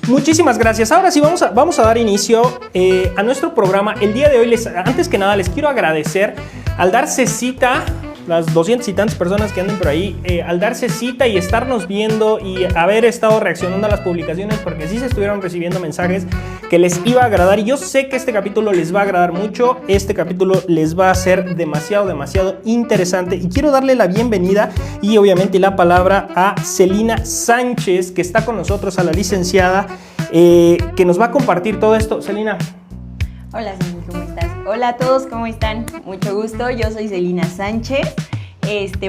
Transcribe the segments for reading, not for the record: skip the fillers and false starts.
Muchísimas gracias. Ahora sí vamos a dar inicio a nuestro programa. El día de hoy, antes que nada, les quiero agradecer al darse cita, las 200 y tantas personas que anden por ahí, al darse cita y estarnos viendo y haber estado reaccionando a las publicaciones, porque sí se estuvieron recibiendo mensajes que les iba a agradar, y yo sé que este capítulo les va a agradar mucho. Este capítulo les va a ser demasiado interesante, y quiero darle la bienvenida y obviamente la palabra a Celina Sánchez, que está con nosotros, a la licenciada, que nos va a compartir todo esto. Celina. Hola, Sammy, ¿cómo estás? Hola a todos, ¿cómo están? Mucho gusto, yo soy Celina Sánchez.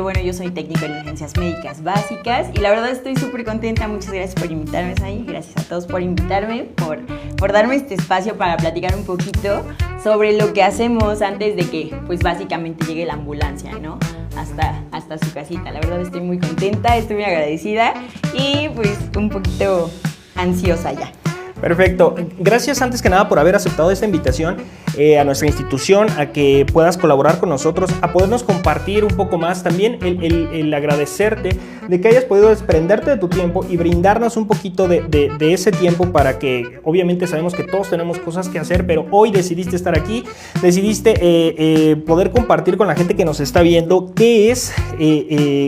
Bueno, yo soy técnico en urgencias médicas básicas y la verdad estoy súper contenta. Muchas gracias por invitarme, Sammy. Gracias a todos por invitarme, por darme este espacio para platicar un poquito sobre lo que hacemos antes de que, pues básicamente llegue la ambulancia, ¿no? Hasta su casita. La verdad estoy muy contenta, estoy muy agradecida y pues un poquito ansiosa ya. Perfecto. Gracias antes que nada por haber aceptado esta invitación a nuestra institución, a que puedas colaborar con nosotros, a podernos compartir un poco más. También el agradecerte de que hayas podido desprenderte de tu tiempo y brindarnos un poquito de ese tiempo, para que obviamente sabemos que todos tenemos cosas que hacer, pero hoy decidiste estar aquí, decidiste poder compartir con la gente que nos está viendo qué es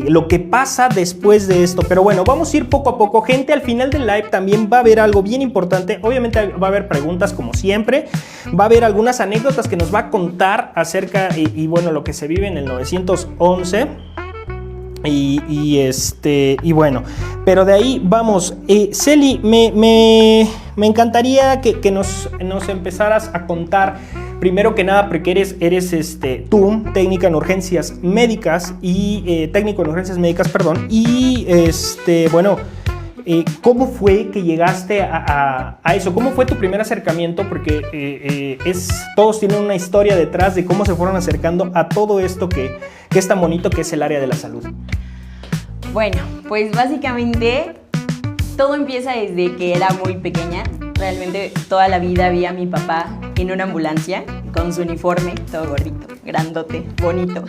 lo que pasa después de esto. Pero bueno, vamos a ir poco a poco. Gente, al final del live también va a haber algo bien importante. Obviamente va a haber preguntas como siempre, va a haber algunas anécdotas que nos va a contar acerca y bueno, lo que se vive en el 911 y bueno, pero de ahí vamos. Celi, me encantaría que nos empezaras a contar, primero que nada, porque eres tú técnica en urgencias médicas y técnico en urgencias médicas, perdón, y bueno, ¿cómo fue que llegaste a eso? ¿Cómo fue tu primer acercamiento? Porque todos tienen una historia detrás de cómo se fueron acercando a todo esto que es tan bonito, que es el área de la salud. Bueno, pues básicamente todo empieza desde que era muy pequeña. Realmente toda la vida vi a mi papá en una ambulancia con su uniforme, todo gordito, grandote, bonito,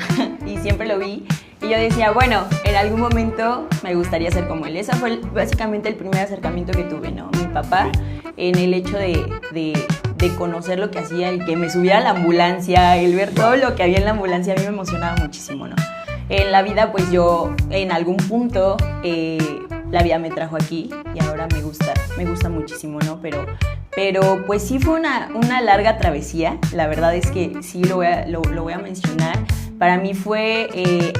y siempre lo vi. Y yo decía, bueno, en algún momento me gustaría ser como él. Ese fue básicamente el primer acercamiento que tuve, ¿no? Mi papá, en el hecho de conocer lo que hacía, el que me subiera a la ambulancia, el ver todo lo que había en la ambulancia, a mí me emocionaba muchísimo, ¿no? En la vida, pues yo en algún punto la vida me trajo aquí y ahora me gusta muchísimo, ¿no? Pero pues sí fue una larga travesía. La verdad es que sí lo voy a mencionar. Para mí fue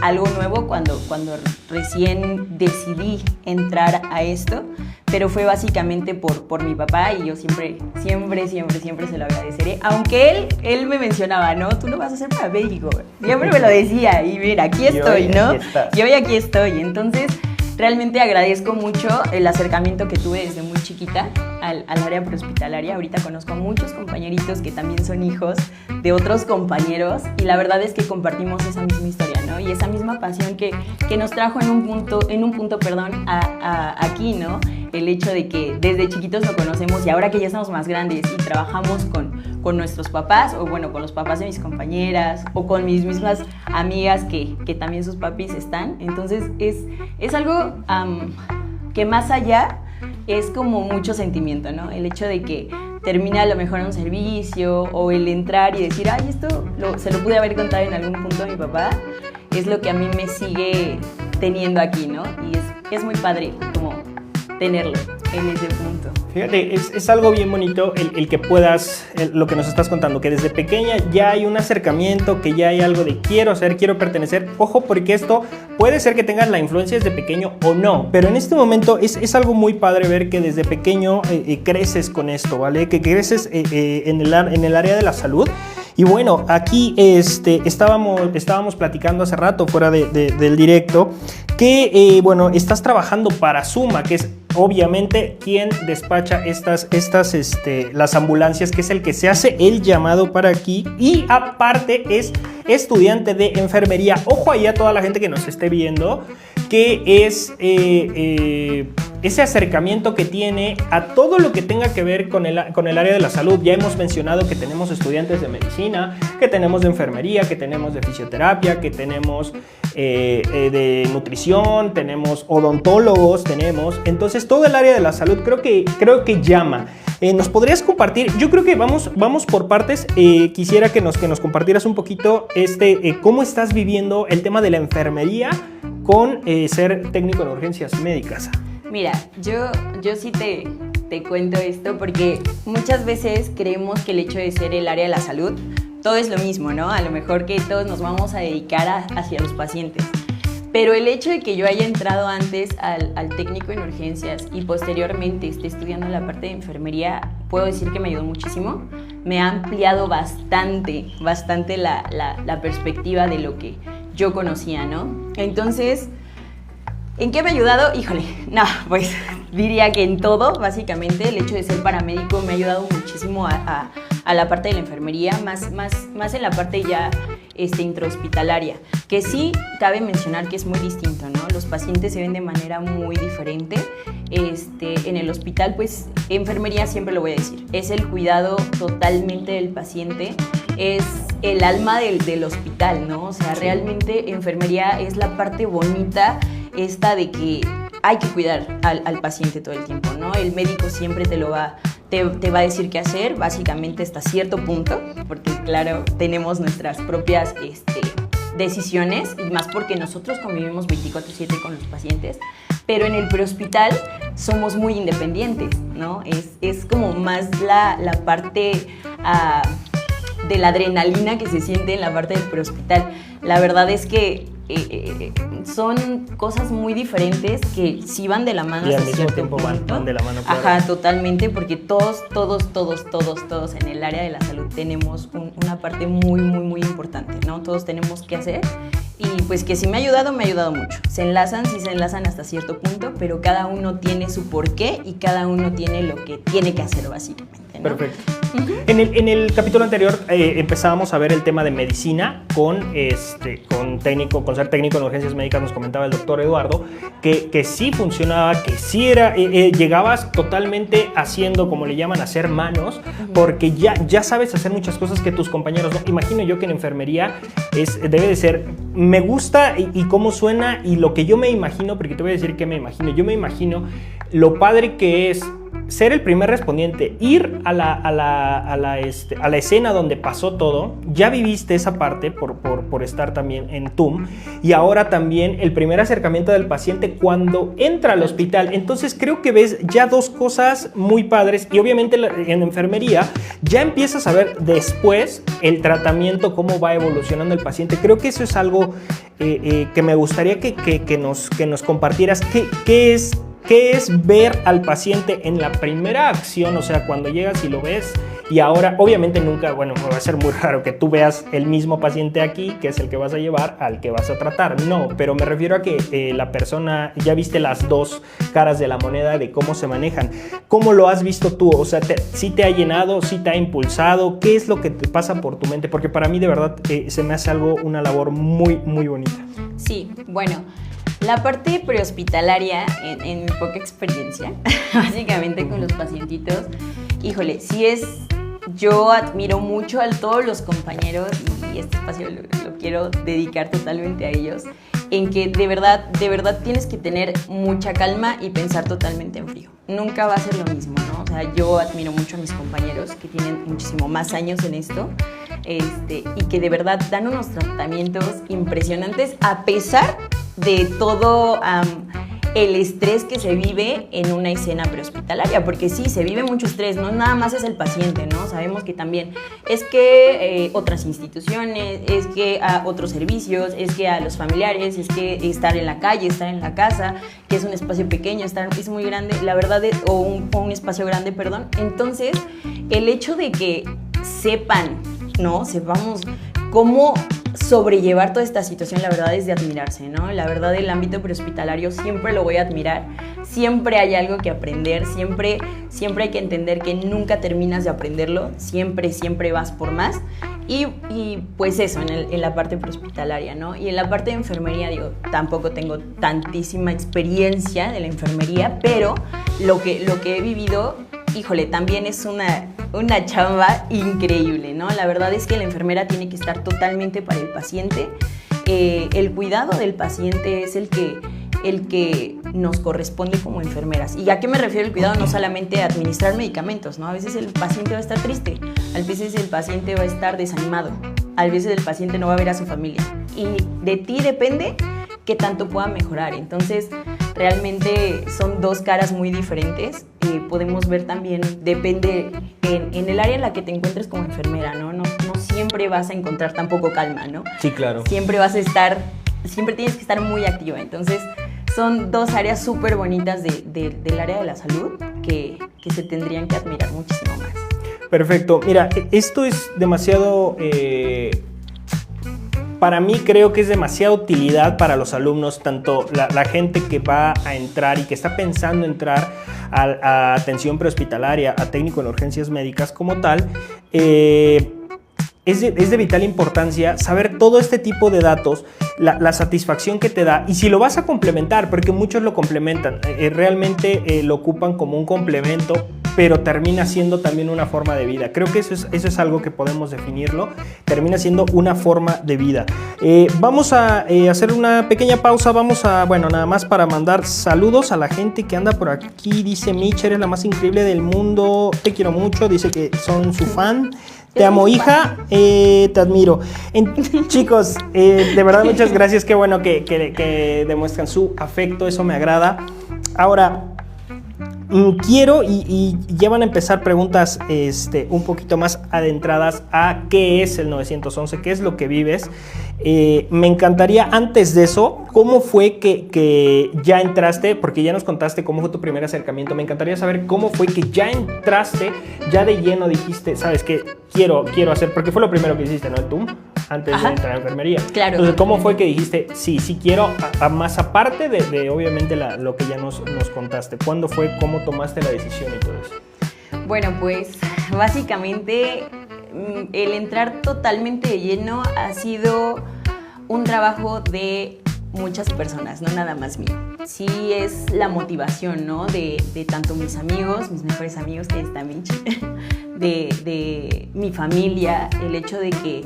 algo nuevo cuando recién decidí entrar a esto, pero fue básicamente por mi papá, y yo siempre se lo agradeceré. Aunque él me mencionaba, no, tú no vas a ser paramédico. Siempre me lo decía, y mira, aquí estoy, ¿no? Y hoy aquí estoy. Entonces, realmente agradezco mucho el acercamiento que tuve desde muy chiquita al área prehospitalaria. Ahorita conozco a muchos compañeritos que también son hijos de otros compañeros, y la verdad es que compartimos esa misma historia, ¿no? Y esa misma pasión que nos trajo en un punto, aquí, ¿no? El hecho de que desde chiquitos lo conocemos, y ahora que ya estamos más grandes y trabajamos con nuestros papás, o bueno, con los papás de mis compañeras, o con mis mismas amigas que también sus papis están. Entonces es algo que más allá es como mucho sentimiento, ¿no? El hecho de que termina a lo mejor un servicio, o el entrar y decir, ay, esto se lo pude haber contado en algún punto a mi papá, es lo que a mí me sigue teniendo aquí, ¿no? Y es muy padre como tenerlo en ese punto. Fíjate, es algo bien bonito el que puedas, lo que nos estás contando, que desde pequeña ya hay un acercamiento, que ya hay algo de quiero ser, quiero pertenecer. Ojo, porque esto puede ser que tengas la influencia desde pequeño o no, pero en este momento es algo muy padre ver que desde pequeño creces con esto, ¿vale? Que creces en el área de la salud. Y bueno, aquí estábamos platicando hace rato fuera del directo que, bueno, estás trabajando para Suma, que es obviamente quien despacha las ambulancias, que es el que se hace el llamado para aquí, y aparte es estudiante de enfermería. Ojo ahí a toda la gente que nos esté viendo, que es ese acercamiento que tiene a todo lo que tenga que ver con el área de la salud. Ya hemos mencionado que tenemos estudiantes de medicina, que tenemos de enfermería, que tenemos de fisioterapia, que tenemos de nutrición, tenemos odontólogos, entonces todo el área de la salud creo que llama. ¿Nos podrías compartir? Yo creo que vamos por partes. Quisiera que nos compartieras un poquito cómo estás viviendo el tema de la enfermería con ser técnico en urgencias médicas. Mira, yo sí te cuento esto porque muchas veces creemos que el hecho de ser el área de la salud, todo es lo mismo, ¿no? A lo mejor que todos nos vamos a dedicar hacia los pacientes. Pero el hecho de que yo haya entrado antes al técnico en urgencias y posteriormente esté estudiando la parte de enfermería, puedo decir que me ayudó muchísimo. Me ha ampliado bastante la perspectiva de lo que yo conocía, ¿no? Entonces, ¿en qué me ha ayudado? Híjole, no, pues diría que en todo, básicamente. El hecho de ser paramédico me ha ayudado muchísimo a la parte de la enfermería, más en la parte ya intrahospitalaria, que sí cabe mencionar que es muy distinto, ¿no? Los pacientes se ven de manera muy diferente. En el hospital, pues, enfermería siempre lo voy a decir, es el cuidado totalmente del paciente, es el alma del hospital, ¿no? O sea, realmente enfermería es la parte bonita esta de que hay que cuidar al paciente todo el tiempo, ¿no? El médico siempre te va a decir qué hacer, básicamente hasta cierto punto, porque claro, tenemos nuestras propias decisiones, y más porque nosotros convivimos 24/7 con los pacientes, pero en el prehospital somos muy independientes, ¿no? Es como más la parte de la adrenalina que se siente en la parte del prehospital. La verdad es que son cosas muy diferentes que sí van de la mano. Y al mismo tiempo van de la mano. Claro. Ajá, totalmente, porque todos en el área de la salud tenemos una parte muy importante, ¿no? Todos tenemos que hacer, y pues que sí me ha ayudado mucho. Se enlazan hasta cierto punto, pero cada uno tiene su porqué y cada uno tiene lo que tiene que hacer, básicamente, ¿no? Perfecto. Uh-huh. En el capítulo anterior empezábamos a ver el tema de medicina con ser técnico en urgencias médicas. Nos comentaba el doctor Eduardo que sí funcionaba, que sí era, llegabas totalmente haciendo, como le llaman, hacer manos, porque ya sabes hacer muchas cosas que tus compañeros no. Imagino yo que en enfermería debe de ser, me gusta y cómo suena y lo que yo me imagino, porque te voy a decir qué me imagino. Yo me imagino lo padre que es ser el primer respondiente, ir a la escena donde pasó todo. Ya viviste esa parte por estar también en TUM, y ahora también el primer acercamiento del paciente cuando entra al hospital. Entonces creo que ves ya dos cosas muy padres, y obviamente en enfermería ya empiezas a ver después el tratamiento, cómo va evolucionando el paciente. Creo que eso es algo que me gustaría que nos compartieras. ¿Qué es ver al paciente en la primera acción? O sea, cuando llegas y lo ves, y ahora, obviamente nunca, bueno, va a ser muy raro que tú veas el mismo paciente aquí, que es el que vas a llevar, al que vas a tratar. No, pero me refiero a que la persona, ya viste las dos caras de la moneda de cómo se manejan. ¿Cómo lo has visto tú? O sea, ¿sí te ha llenado? ¿Sí te ha impulsado? ¿Qué es lo que te pasa por tu mente? Porque para mí, de verdad, se me hace una labor muy, muy bonita. Sí, bueno, la parte prehospitalaria, en mi poca experiencia, básicamente con los pacientitos, híjole, yo admiro mucho a todos los compañeros, y este espacio lo quiero dedicar totalmente a ellos, en que de verdad tienes que tener mucha calma y pensar totalmente en frío. Nunca va a ser lo mismo, ¿no? O sea, yo admiro mucho a mis compañeros que tienen muchísimo más años en esto, y que de verdad dan unos tratamientos impresionantes a pesar de todo el estrés que se vive en una escena prehospitalaria, porque sí, se vive mucho estrés, no nada más es el paciente, ¿no? Sabemos que también es que otras instituciones, es que a otros servicios, es que a los familiares, es que estar en la calle, estar en la casa, que es un espacio pequeño, es muy grande, la verdad, o un espacio grande, perdón. Entonces, el hecho de que sepamos cómo sobrellevar toda esta situación, la verdad es de admirarse, ¿no? La verdad, el ámbito prehospitalario siempre lo voy a admirar, siempre hay algo que aprender, siempre hay que entender que nunca terminas de aprenderlo, siempre vas por más, Y pues eso, en la parte prehospitalaria, ¿no? Y en la parte de enfermería, digo, tampoco tengo tantísima experiencia de la enfermería, pero lo que he vivido, híjole, también es una chamba increíble, ¿no? La verdad es que la enfermera tiene que estar totalmente para el paciente. El cuidado del paciente es el que nos corresponde como enfermeras. ¿Y a qué me refiero el cuidado? No solamente a administrar medicamentos, ¿no? A veces el paciente va a estar triste, a veces el paciente va a estar desanimado, a veces el paciente no va a ver a su familia. Y de ti depende qué tanto pueda mejorar. Entonces, realmente son dos caras muy diferentes. Podemos ver también, depende en el área en la que te encuentres como enfermera, ¿no? No siempre vas a encontrar tampoco calma, ¿no? Sí, claro. Siempre tienes que estar muy activa. Entonces, son dos áreas súper bonitas del área de la salud que se tendrían que admirar muchísimo más. Perfecto. Mira, esto es demasiado... para mí creo que es demasiada utilidad para los alumnos, tanto la gente que va a entrar y que está pensando entrar a atención prehospitalaria, a técnico en urgencias médicas como tal. Es de vital importancia saber todo este tipo de datos, la satisfacción que te da, y si lo vas a complementar, porque muchos lo complementan, realmente lo ocupan como un complemento, pero termina siendo también una forma de vida. Creo que eso es algo que podemos definirlo, termina siendo una forma de vida. Vamos a hacer una pequeña pausa, nada más para mandar saludos a la gente que anda por aquí. Dice Mitch, eres la más increíble del mundo, te quiero mucho, dice que son su fan. Te amo, hija, te admiro. Chicos, de verdad muchas gracias, qué bueno que demuestran su afecto, eso me agrada. Ahora, quiero y ya van a empezar preguntas un poquito más adentradas a qué es el 911, qué es lo que vives. Me encantaría, antes de eso, ¿cómo fue que ya entraste? Porque ya nos contaste cómo fue tu primer acercamiento. Me encantaría saber cómo fue que ya entraste, ya de lleno dijiste, ¿sabes qué? Quiero hacer, porque fue lo primero que hiciste, ¿no? Tú, antes de entrar a enfermería. Claro. Entonces, ¿cómo fue que dijiste, sí quiero, más aparte de obviamente lo que ya nos contaste? ¿Cuándo fue? ¿Cómo tomaste la decisión y todo eso? Bueno, pues, básicamente, el entrar totalmente de lleno ha sido un trabajo de muchas personas, no nada más mío. Sí es la motivación, ¿no? De tanto mis amigos, mis mejores amigos, que está Mitch, de mi familia, el hecho de que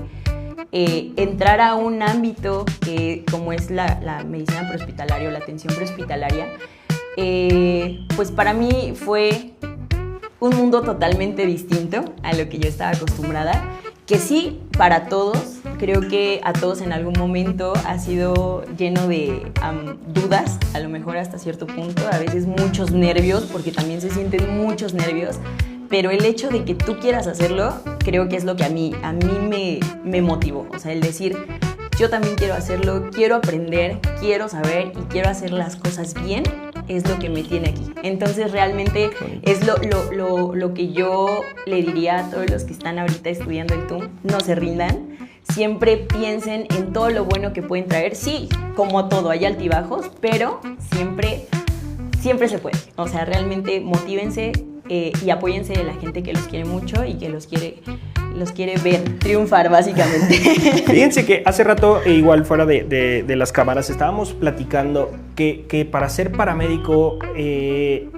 entrar a un ámbito como es la medicina prehospitalaria o la atención prehospitalaria, pues para mí fue un mundo totalmente distinto a lo que yo estaba acostumbrada, que sí, para todos, creo que a todos en algún momento ha sido lleno de dudas, a lo mejor hasta cierto punto, a veces muchos nervios, porque también se sienten muchos nervios, pero el hecho de que tú quieras hacerlo, creo que es lo que a mí me motivó, o sea, el decir, yo también quiero hacerlo, quiero aprender, quiero saber y quiero hacer las cosas bien, es lo que me tiene aquí. Entonces realmente es lo que yo le diría a todos los que están ahorita estudiando el TUM, no se rindan, siempre piensen en todo lo bueno que pueden traer. Sí, como todo, hay altibajos, pero siempre se puede. O sea, realmente motívense y apóyense de la gente que los quiere mucho y que los quiere ver triunfar, básicamente. Fíjense que hace rato, igual fuera de las cámaras, estábamos platicando que para ser paramédico,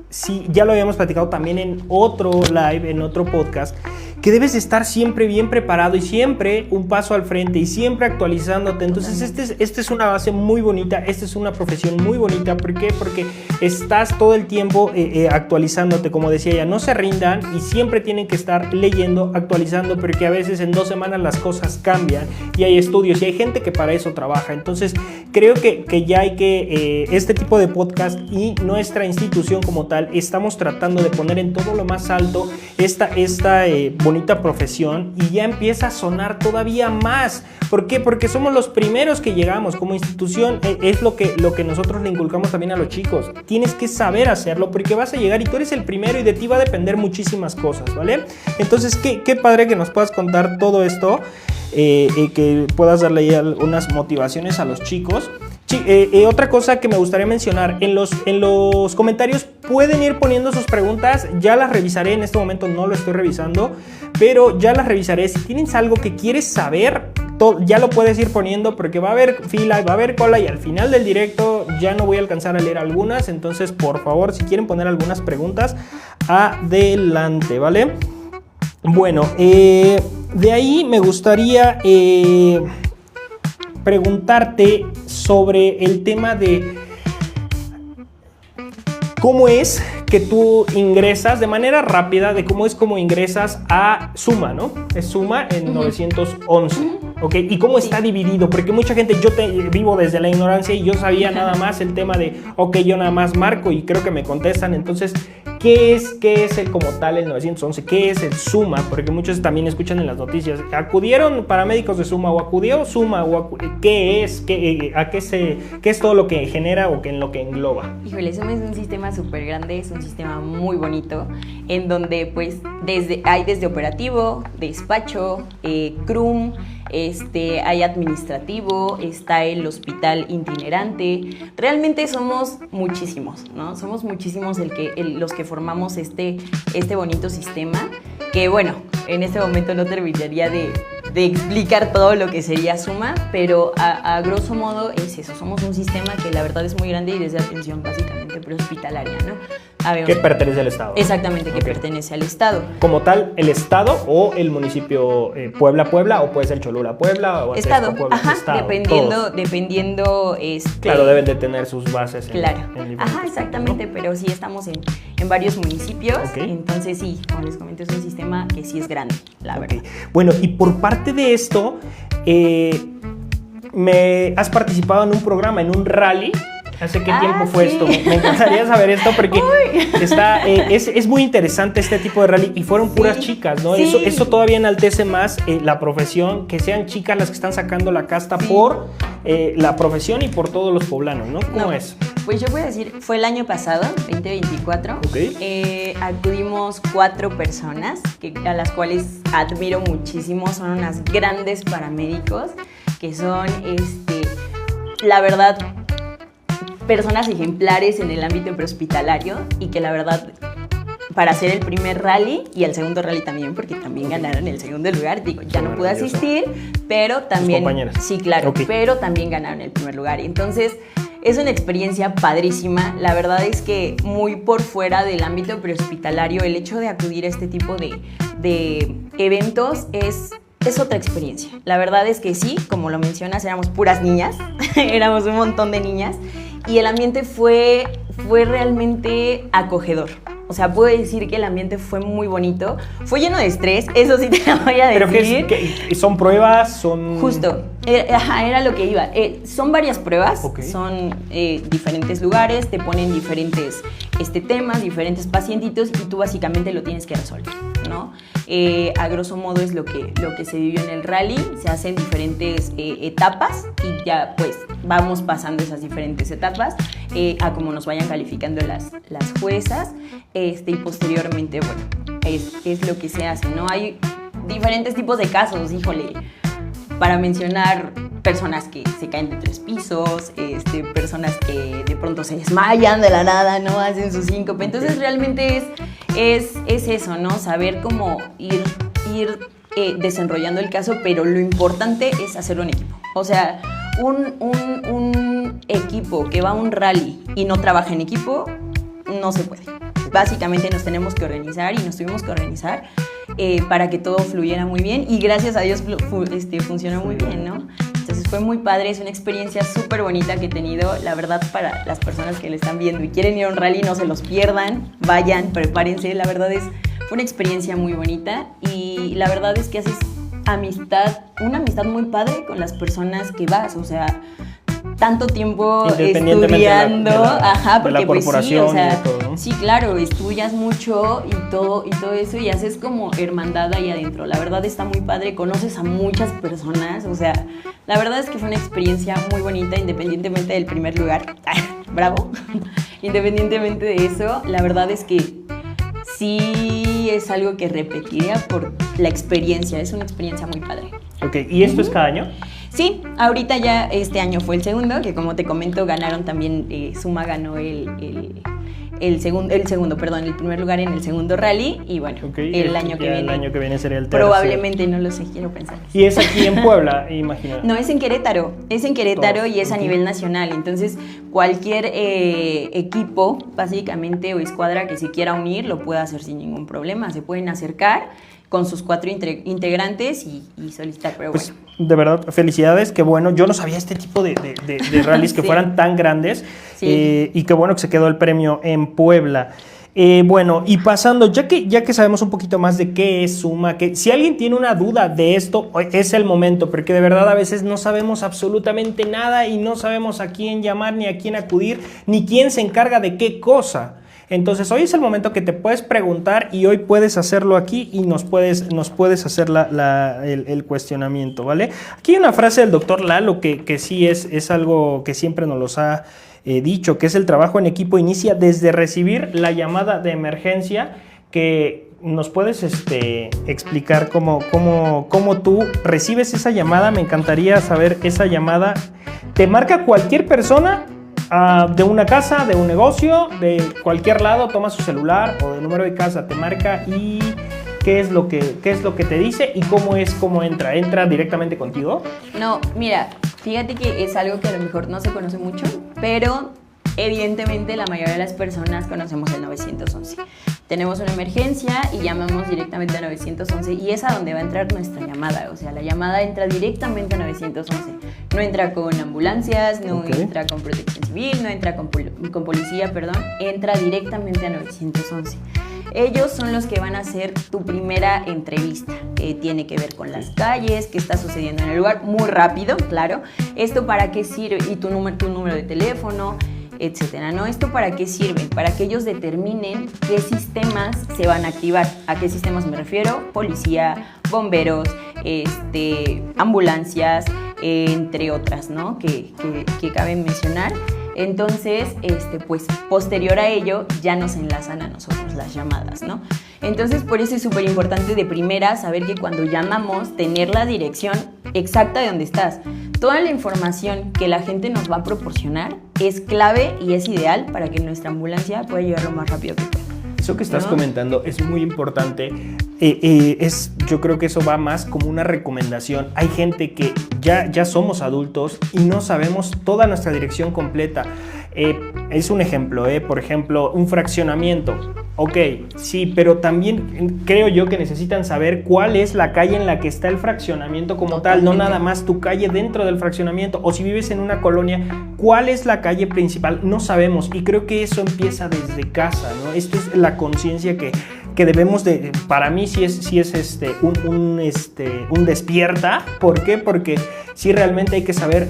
sí, ya lo habíamos platicado también en otro live, en otro podcast, que debes de estar siempre bien preparado y siempre un paso al frente y siempre actualizándote. Entonces, esta es una base muy bonita, esta es una profesión muy bonita. ¿Por qué? Porque estás todo el tiempo actualizándote, como decía ella, no se rindan y siempre tienen que estar leyendo, actualizando, porque a veces en 2 semanas las cosas cambian y hay estudios y hay gente que para eso trabaja. Entonces, creo que ya hay que, este tipo de podcast y nuestra institución como tal, estamos tratando de poner en todo lo más alto esta bonita profesión y ya empieza a sonar todavía más. ¿Por qué? Porque somos los primeros que llegamos como institución. Es lo que nosotros le inculcamos también a los chicos. Tienes que saber hacerlo porque vas a llegar y tú eres el primero y de ti va a depender muchísimas cosas, ¿vale? Entonces, qué padre que nos puedas contar todo esto, que puedas darle ahí unas motivaciones a los chicos. Sí, otra cosa que me gustaría mencionar, en los comentarios pueden ir poniendo sus preguntas, ya las revisaré, en este momento no lo estoy revisando, pero ya las revisaré. Si tienes algo que quieres saber, ya lo puedes ir poniendo porque va a haber fila, va a haber cola y al final del directo ya no voy a alcanzar a leer algunas, entonces por favor, si quieren poner algunas preguntas, adelante, ¿vale? Bueno, de ahí me gustaría preguntarte sobre el tema de cómo es que tú ingresas de manera rápida, de cómo ingresas a Suma, ¿no? Es Suma en 911, ¿ok? Y cómo está dividido, porque mucha gente, vivo desde la ignorancia y yo sabía nada más el tema de, ok, yo nada más marco y creo que me contestan, entonces, ¿qué es el como tal el 911? ¿Qué es el Suma? Porque muchos también escuchan en las noticias, ¿acudieron paramédicos de Suma o acudió Suma? ¿Qué es? ¿Qué es todo lo que genera o en lo que engloba? Híjole, Suma es un sistema súper grande, es un sistema muy bonito, en donde pues hay desde operativo, despacho, CRUM, hay administrativo, está el hospital itinerante. Realmente somos muchísimos, ¿no? Somos muchísimos los que formamos este bonito sistema, que bueno, en este momento no terminaría de explicar todo lo que sería Suma, pero a grosso modo es eso, somos un sistema que la verdad es muy grande y desde atención básicamente prehospitalaria, ¿no? Que pertenece al Estado. Exactamente, que pertenece al Estado. Como tal, el Estado o el municipio Puebla, o puede ser Cholula, Puebla, o Estado, Puebla, ajá, Estado, dependiendo. Claro, deben de tener sus bases. Claro, ajá, exactamente, ¿no? Pero sí estamos en varios municipios, entonces sí, como les comento, es un sistema que sí es grande, la verdad. Bueno, y por parte de esto, has participado en un programa, en un rally. ¿Hace qué tiempo fue esto? Me encantaría saber esto porque es muy interesante este tipo de rally y fueron puras chicas, ¿no? Sí. Eso todavía enaltece más la profesión, que sean chicas las que están sacando la casta por la profesión y por todos los poblanos, ¿no? ¿Cómo es? Pues yo puedo decir, fue el año pasado, 2024, acudimos 4 personas a las cuales admiro muchísimo, son unas grandes paramédicos que son, la verdad, personas ejemplares en el ámbito prehospitalario y que la verdad, para hacer el primer rally y el segundo rally también, porque también ganaron el segundo lugar, digo, ya no pude asistir, pero también... ¿Tus compañeras? Sí, claro, pero también ganaron el primer lugar. Entonces, es una experiencia padrísima. La verdad es que muy por fuera del ámbito prehospitalario, el hecho de acudir a este tipo de eventos es otra experiencia. La verdad es que sí, como lo mencionas, éramos puras niñas, éramos un montón de niñas. Y el ambiente fue realmente acogedor. O sea, puedo decir que el ambiente fue muy bonito. Fue lleno de estrés, eso sí te lo voy a decir. ¿Pero son pruebas? Justo, era lo que iba. Son varias pruebas, son diferentes lugares, te ponen diferentes temas, diferentes pacientitos y tú básicamente lo tienes que resolver, ¿no? A grosso modo es lo que se vivió en el rally. Se hacen diferentes etapas y ya pues vamos pasando esas diferentes etapas a cómo nos vayan calificando las juezas y posteriormente, bueno, es lo que se hace, ¿no? Hay diferentes tipos de casos, híjole, para mencionar personas que se caen de 3 pisos, personas que de pronto se desmayan de la nada, ¿no? Hacen su síncope. Entonces realmente es eso, ¿no? Saber cómo ir desenrollando el caso, pero lo importante es hacerlo en equipo. O sea, un equipo que va a un rally y no trabaja en equipo, no se puede. Básicamente nos tenemos que organizar y nos tuvimos que organizar para que todo fluyera muy bien y gracias a Dios funcionó muy bien, ¿no? Entonces fue muy padre, es una experiencia súper bonita que he tenido. La verdad, para las personas que le están viendo y quieren ir a un rally, no se los pierdan, vayan, prepárense. La verdad fue una experiencia muy bonita y la verdad es que haces una amistad muy padre con las personas que vas, o sea, tanto tiempo estudiando, porque pues sí, o sea, todo, ¿no? Sí, claro, estudias mucho y todo eso y haces como hermandad ahí adentro. La verdad está muy padre, conoces a muchas personas, o sea, la verdad es que fue una experiencia muy bonita independientemente del primer lugar. Bravo. Independientemente de eso, la verdad es que sí es algo que repetiría por la experiencia, es una experiencia muy padre. ¿Y esto es cada año? Sí, ahorita ya este año fue el segundo, que como te comento ganaron también, Suma ganó el primer lugar en el segundo rally y bueno, el año que viene sería el tercero. Probablemente, no lo sé, quiero pensar. Y es aquí en Puebla, imagino. No, es en Querétaro y es a nivel nacional, entonces cualquier equipo básicamente o escuadra que se quiera unir lo puede hacer sin ningún problema, se pueden acercar con sus 4 integrantes y solicitar, pero pues, bueno. De verdad, felicidades, qué bueno. Yo no sabía este tipo de rallies que fueran tan grandes, y qué bueno que se quedó el premio en Puebla. Bueno, y pasando, ya que sabemos un poquito más de qué es Suma, que si alguien tiene una duda de esto, es el momento, porque de verdad a veces no sabemos absolutamente nada y no sabemos a quién llamar, ni a quién acudir, ni quién se encarga de qué cosa. Entonces hoy es el momento que te puedes preguntar y hoy puedes hacerlo aquí y nos puedes hacer el cuestionamiento, ¿vale? Aquí hay una frase del doctor Lalo que sí es algo que siempre nos los ha dicho, que es el trabajo en equipo inicia desde recibir la llamada de emergencia, que nos puedes explicar cómo tú recibes esa llamada. Me encantaría saber esa llamada. ¿Te marca cualquier persona? De una casa, de un negocio, de cualquier lado, toma su celular o de número de casa, te marca y qué es lo que te dice y cómo entra directamente contigo. No, mira, fíjate que es algo que a lo mejor no se conoce mucho, pero evidentemente la mayoría de las personas conocemos el 911. Tenemos una emergencia y llamamos directamente a 911 y es a donde va a entrar nuestra llamada. O sea, la llamada entra directamente a 911. No entra con ambulancias, no entra con protección civil, no entra con policía, entra directamente a 911. Ellos son los que van a hacer tu primera entrevista, que tiene que ver con las calles, qué está sucediendo en el lugar, muy rápido, claro. Esto para qué sirve, y tu número de teléfono, etcétera, ¿no? ¿Esto para qué sirve? Para que ellos determinen qué sistemas se van a activar. ¿A qué sistemas me refiero? Policía, bomberos, ambulancias, entre otras, ¿no? Que cabe mencionar. Entonces, pues posterior a ello ya nos enlazan a nosotros las llamadas, ¿no? Entonces, por eso es súper importante de primera saber que cuando llamamos, tener la dirección exacta de donde estás. Toda la información que la gente nos va a proporcionar es clave y es ideal para que nuestra ambulancia pueda llegar lo más rápido que pueda. Eso que estás comentando es muy importante. Yo creo que eso va más como una recomendación. Hay gente que ya somos adultos y no sabemos toda nuestra dirección completa. Es un ejemplo, por ejemplo, un fraccionamiento. Ok, sí, pero también creo yo que necesitan saber cuál es la calle en la que está el fraccionamiento como tal, no nada más tu calle dentro del fraccionamiento, o si vives en una colonia, cuál es la calle principal, no sabemos, y creo que eso empieza desde casa, ¿no? Esto es la conciencia que debemos de, para mí sí es un despierta. ¿Por qué? Porque sí realmente hay que saber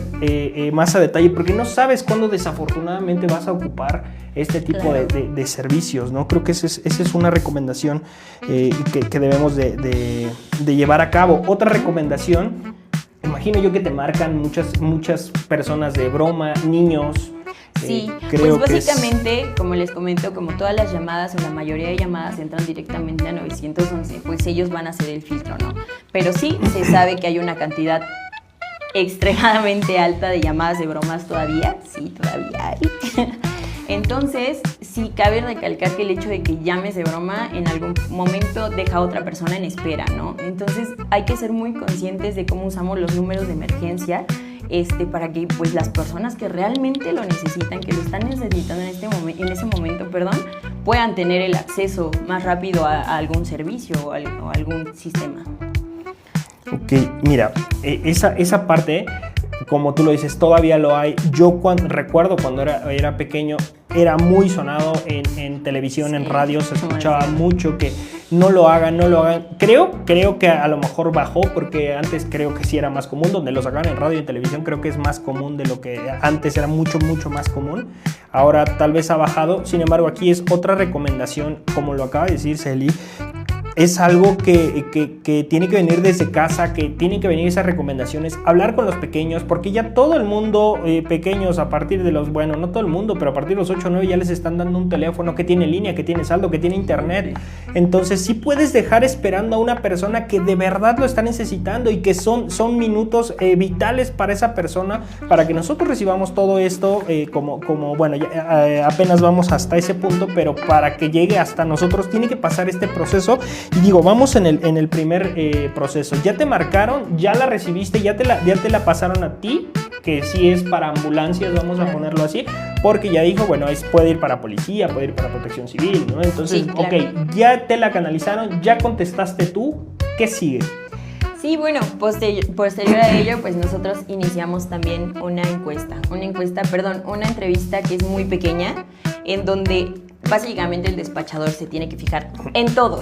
más a detalle, porque no sabes cuándo desafortunadamente vas a ocupar este tipo de servicios, ¿no? Creo que esa es una recomendación que debemos de llevar a cabo. Otra recomendación, imagino yo que te marcan muchas personas de broma, niños. Sí, pues básicamente, como les comento, como todas las llamadas o la mayoría de llamadas entran directamente a 911, pues ellos van a hacer el filtro, ¿no? Pero sí se sabe que hay una cantidad extremadamente alta de llamadas de bromas todavía, sí, todavía hay. Entonces, sí cabe recalcar que el hecho de que llames de broma en algún momento deja a otra persona en espera, ¿no? Entonces, hay que ser muy conscientes de cómo usamos los números de emergencia, para que pues las personas que realmente lo necesitan, que lo están necesitando en ese momento, puedan tener el acceso más rápido a algún servicio o a algún sistema. Ok, mira, esa parte, como tú lo dices, todavía lo hay. Yo recuerdo cuando era pequeño, era muy sonado en televisión, en radio, se escuchaba mucho que no lo hagan. Creo que a lo mejor bajó, porque antes creo que sí era más común, donde lo sacaban en radio y en televisión, creo que es más común de lo que antes era, mucho más común. Ahora tal vez ha bajado, sin embargo aquí es otra recomendación, como lo acaba de decir Celi. es algo que tiene que venir desde casa, que tienen que venir esas recomendaciones, hablar con los pequeños, porque ya todo el mundo, pequeños a partir de los, bueno, no todo el mundo, pero a partir de los 8 o 9 ya les están dando un teléfono que tiene línea, que tiene saldo, que tiene internet. Entonces sí puedes dejar esperando a una persona que de verdad lo está necesitando y que son minutos vitales para esa persona, para que nosotros recibamos todo esto como bueno, ya, apenas vamos hasta ese punto, pero para que llegue hasta nosotros tiene que pasar este proceso. Y digo, vamos en el primer proceso. Ya te marcaron, ya la recibiste, ya te la pasaron a ti, que sí es para ambulancias, vamos a ponerlo así, porque ya dijo, bueno, puede ir para policía, puede ir para protección civil, ¿no? Entonces, sí, claro. Ok, ya te la canalizaron, ya contestaste tú, ¿qué sigue? Sí, bueno, posterior a ello, pues nosotros iniciamos también una entrevista que es muy pequeña, en donde básicamente el despachador se tiene que fijar en todo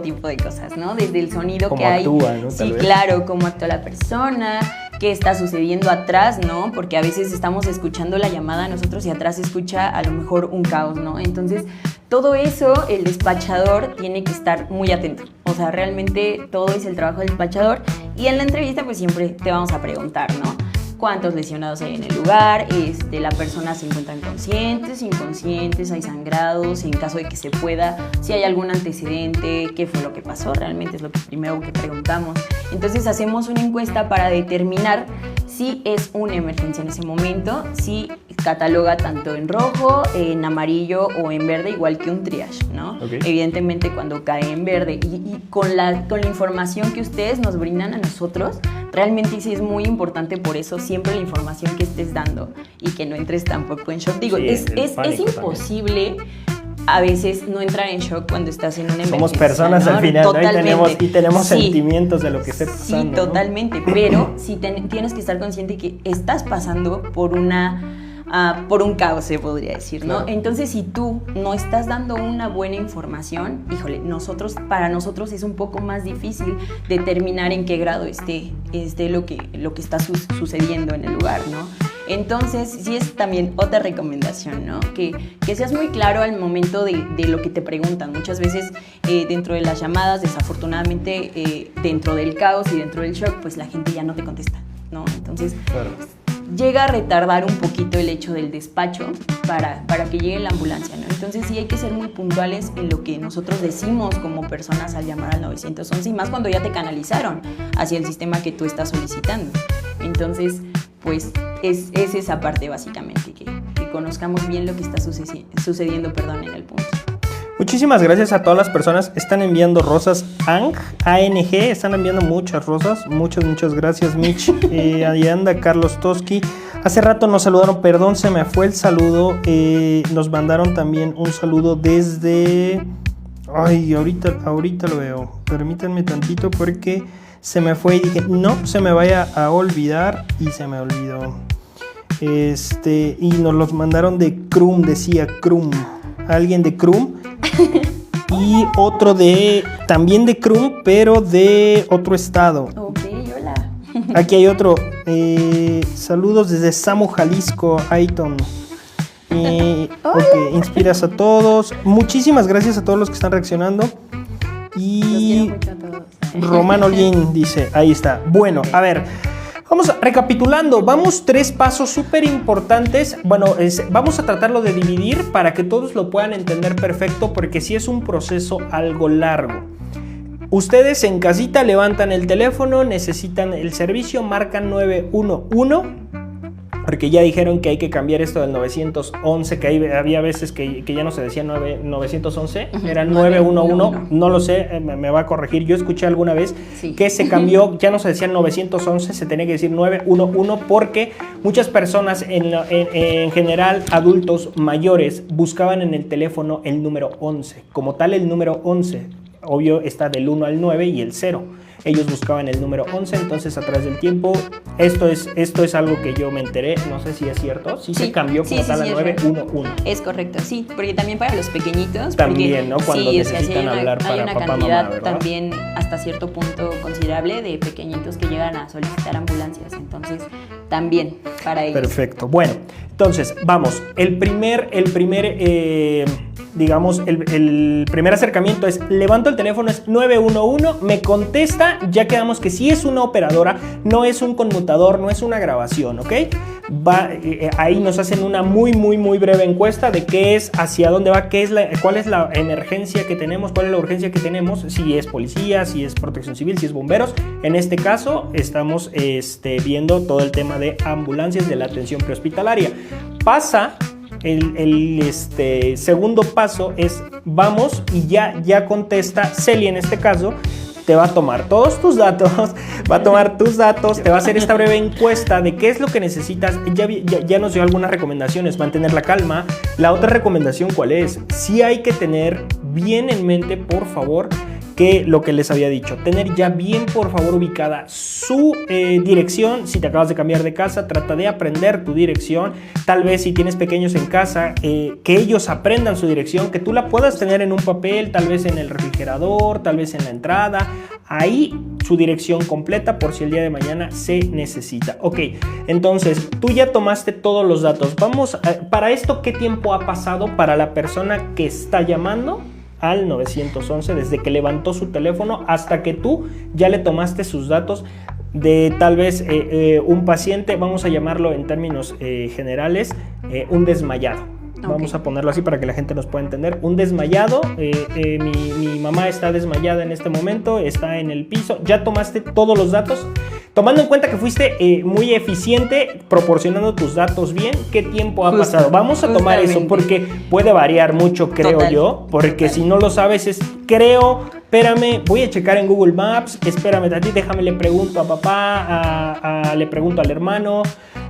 tipo de cosas, ¿no? Desde el sonido que hay. ¿Cómo actúa, no? Sí, claro, cómo actúa la persona, qué está sucediendo atrás, ¿no? Porque a veces estamos escuchando la llamada nosotros y atrás se escucha a lo mejor un caos, ¿no? Entonces, todo eso el despachador tiene que estar muy atento. O sea, realmente todo es el trabajo del despachador y en la entrevista pues siempre te vamos a preguntar, ¿no? ¿Cuántos lesionados hay en el lugar? La persona se encuentran conscientes, inconscientes, hay sangrados, en caso de que se pueda, si hay algún antecedente, qué fue lo que pasó, realmente es lo que primero que preguntamos. Entonces hacemos una encuesta para determinar si es una emergencia en ese momento, si cataloga tanto en rojo, en amarillo o en verde, igual que un triage, ¿no? Okay. Evidentemente cuando cae en verde y con la información que ustedes nos brindan a nosotros, realmente sí es muy importante, por eso siempre la información que estés dando y que no entres tampoco en shock. Digo, sí, es imposible a veces no entrar en shock cuando estás en una emergencia. Somos personas, ¿no? Al final, totalmente. ¿no? y tenemos sí, sentimientos de lo que esté pasando. Sí, totalmente, ¿no? Pero sí tienes que estar consciente que estás pasando por un caos, se podría decir, ¿no? Claro. Entonces, si tú no estás dando una buena información, híjole, para nosotros es un poco más difícil determinar en qué grado esté lo que está sucediendo en el lugar, ¿no? Entonces, sí es también otra recomendación, ¿no? Que seas muy claro al momento de lo que te preguntan. Muchas veces dentro de las llamadas, desafortunadamente, dentro del caos y dentro del shock, pues la gente ya no te contesta, ¿no? Entonces, claro, llega a retardar un poquito el hecho del despacho para que llegue la ambulancia, ¿no? Entonces sí hay que ser muy puntuales en lo que nosotros decimos como personas al llamar al 911 y más cuando ya te canalizaron hacia el sistema que tú estás solicitando. Entonces, pues es esa parte básicamente, que conozcamos bien lo que está sucediendo en el punto. Muchísimas gracias a todas las personas. Están enviando rosas ANG, están enviando muchas rosas. Muchas gracias, Mitch. Ahí anda Carlos Toski. Hace rato nos saludaron, perdón, se me fue el saludo. Nos mandaron también un saludo desde... Ay, ahorita lo veo. Permítanme tantito porque se me fue y dije, no se me vaya a olvidar y se me olvidó. Y nos los mandaron de Crum, decía Crum. Alguien de Crum. Y otro también de Crum, pero de otro estado. Ok, hola. Aquí hay otro. Saludos desde Samo, Jalisco, Aiton. Okay, inspiras a todos. Muchísimas gracias a todos los que están reaccionando. Y los quiero mucho a todos. Román Olguín dice, ahí está. Bueno, a ver. Vamos recapitulando, vamos 3 pasos súper importantes. Bueno, vamos a tratarlo de dividir para que todos lo puedan entender perfecto, porque sí es un proceso algo largo. Ustedes en casita levantan el teléfono, necesitan el servicio, marcan 911, porque ya dijeron que hay que cambiar esto del 911, que había veces que ya no se decía 911, era 911, no lo sé, me va a corregir. Yo escuché alguna vez que se cambió, ya no se decía 911, se tenía que decir 911, porque muchas personas, en general adultos mayores, buscaban en el teléfono el número 11. Como tal, el número 11, obvio, está del 1 al 9 y el 0. Ellos buscaban el número 11, entonces a través del tiempo, esto es algo que yo me enteré, no sé si es cierto, sí se cambió como tal a 911. Es correcto, sí, porque también para los pequeñitos. También, ¿no? Cuando necesitan hablar para papá, mamá, ¿verdad? Hay una cantidad también hasta cierto punto considerable de pequeñitos que llegan a solicitar ambulancias, entonces también para ellos. Perfecto, bueno, entonces vamos, el primer digamos, el primer acercamiento es, levanto el teléfono, es 911, me contesta, ya quedamos que sí es una operadora, no es un conmutador, no es una grabación, ¿ok? Ahí nos hacen una muy breve encuesta de qué es, hacia dónde va, cuál es la emergencia que tenemos, cuál es la urgencia que tenemos, si es policía, si es protección civil, si es bomberos. En este caso estamos viendo todo el tema de ambulancias, de la atención prehospitalaria. Pasa el segundo paso, es vamos y ya contesta Celia en este caso. Te va a tomar todos tus datos, te va a hacer esta breve encuesta de qué es lo que necesitas. Ya nos dio algunas recomendaciones, mantener la calma. La otra recomendación, ¿cuál es? Sí hay que tener bien en mente, por favor, que lo que les había dicho, tener ya bien, por favor, ubicada su dirección. Si te acabas de cambiar de casa, trata de aprender tu dirección. Tal vez si tienes pequeños en casa, que ellos aprendan su dirección, que tú la puedas tener en un papel, tal vez en el refrigerador, tal vez en la entrada. Ahí su dirección completa por si el día de mañana se necesita. Ok, entonces tú ya tomaste todos los datos. Para esto, ¿qué tiempo ha pasado para la persona que está llamando al 911 desde que levantó su teléfono hasta que tú ya le tomaste sus datos de tal vez un paciente, vamos a llamarlo en términos generales, un desmayado? Okay. Vamos a ponerlo así para que la gente nos pueda entender. Un desmayado, mi mamá está desmayada en este momento, está en el piso. Ya tomaste todos los datos. Tomando en cuenta que fuiste muy eficiente proporcionando tus datos bien, ¿qué tiempo ha pasado? Vamos a tomar eso porque puede variar mucho, creo yo, porque si no lo sabes es espérame, voy a checar en Google Maps, espérame a ti, déjame, le pregunto a papá, le pregunto al hermano.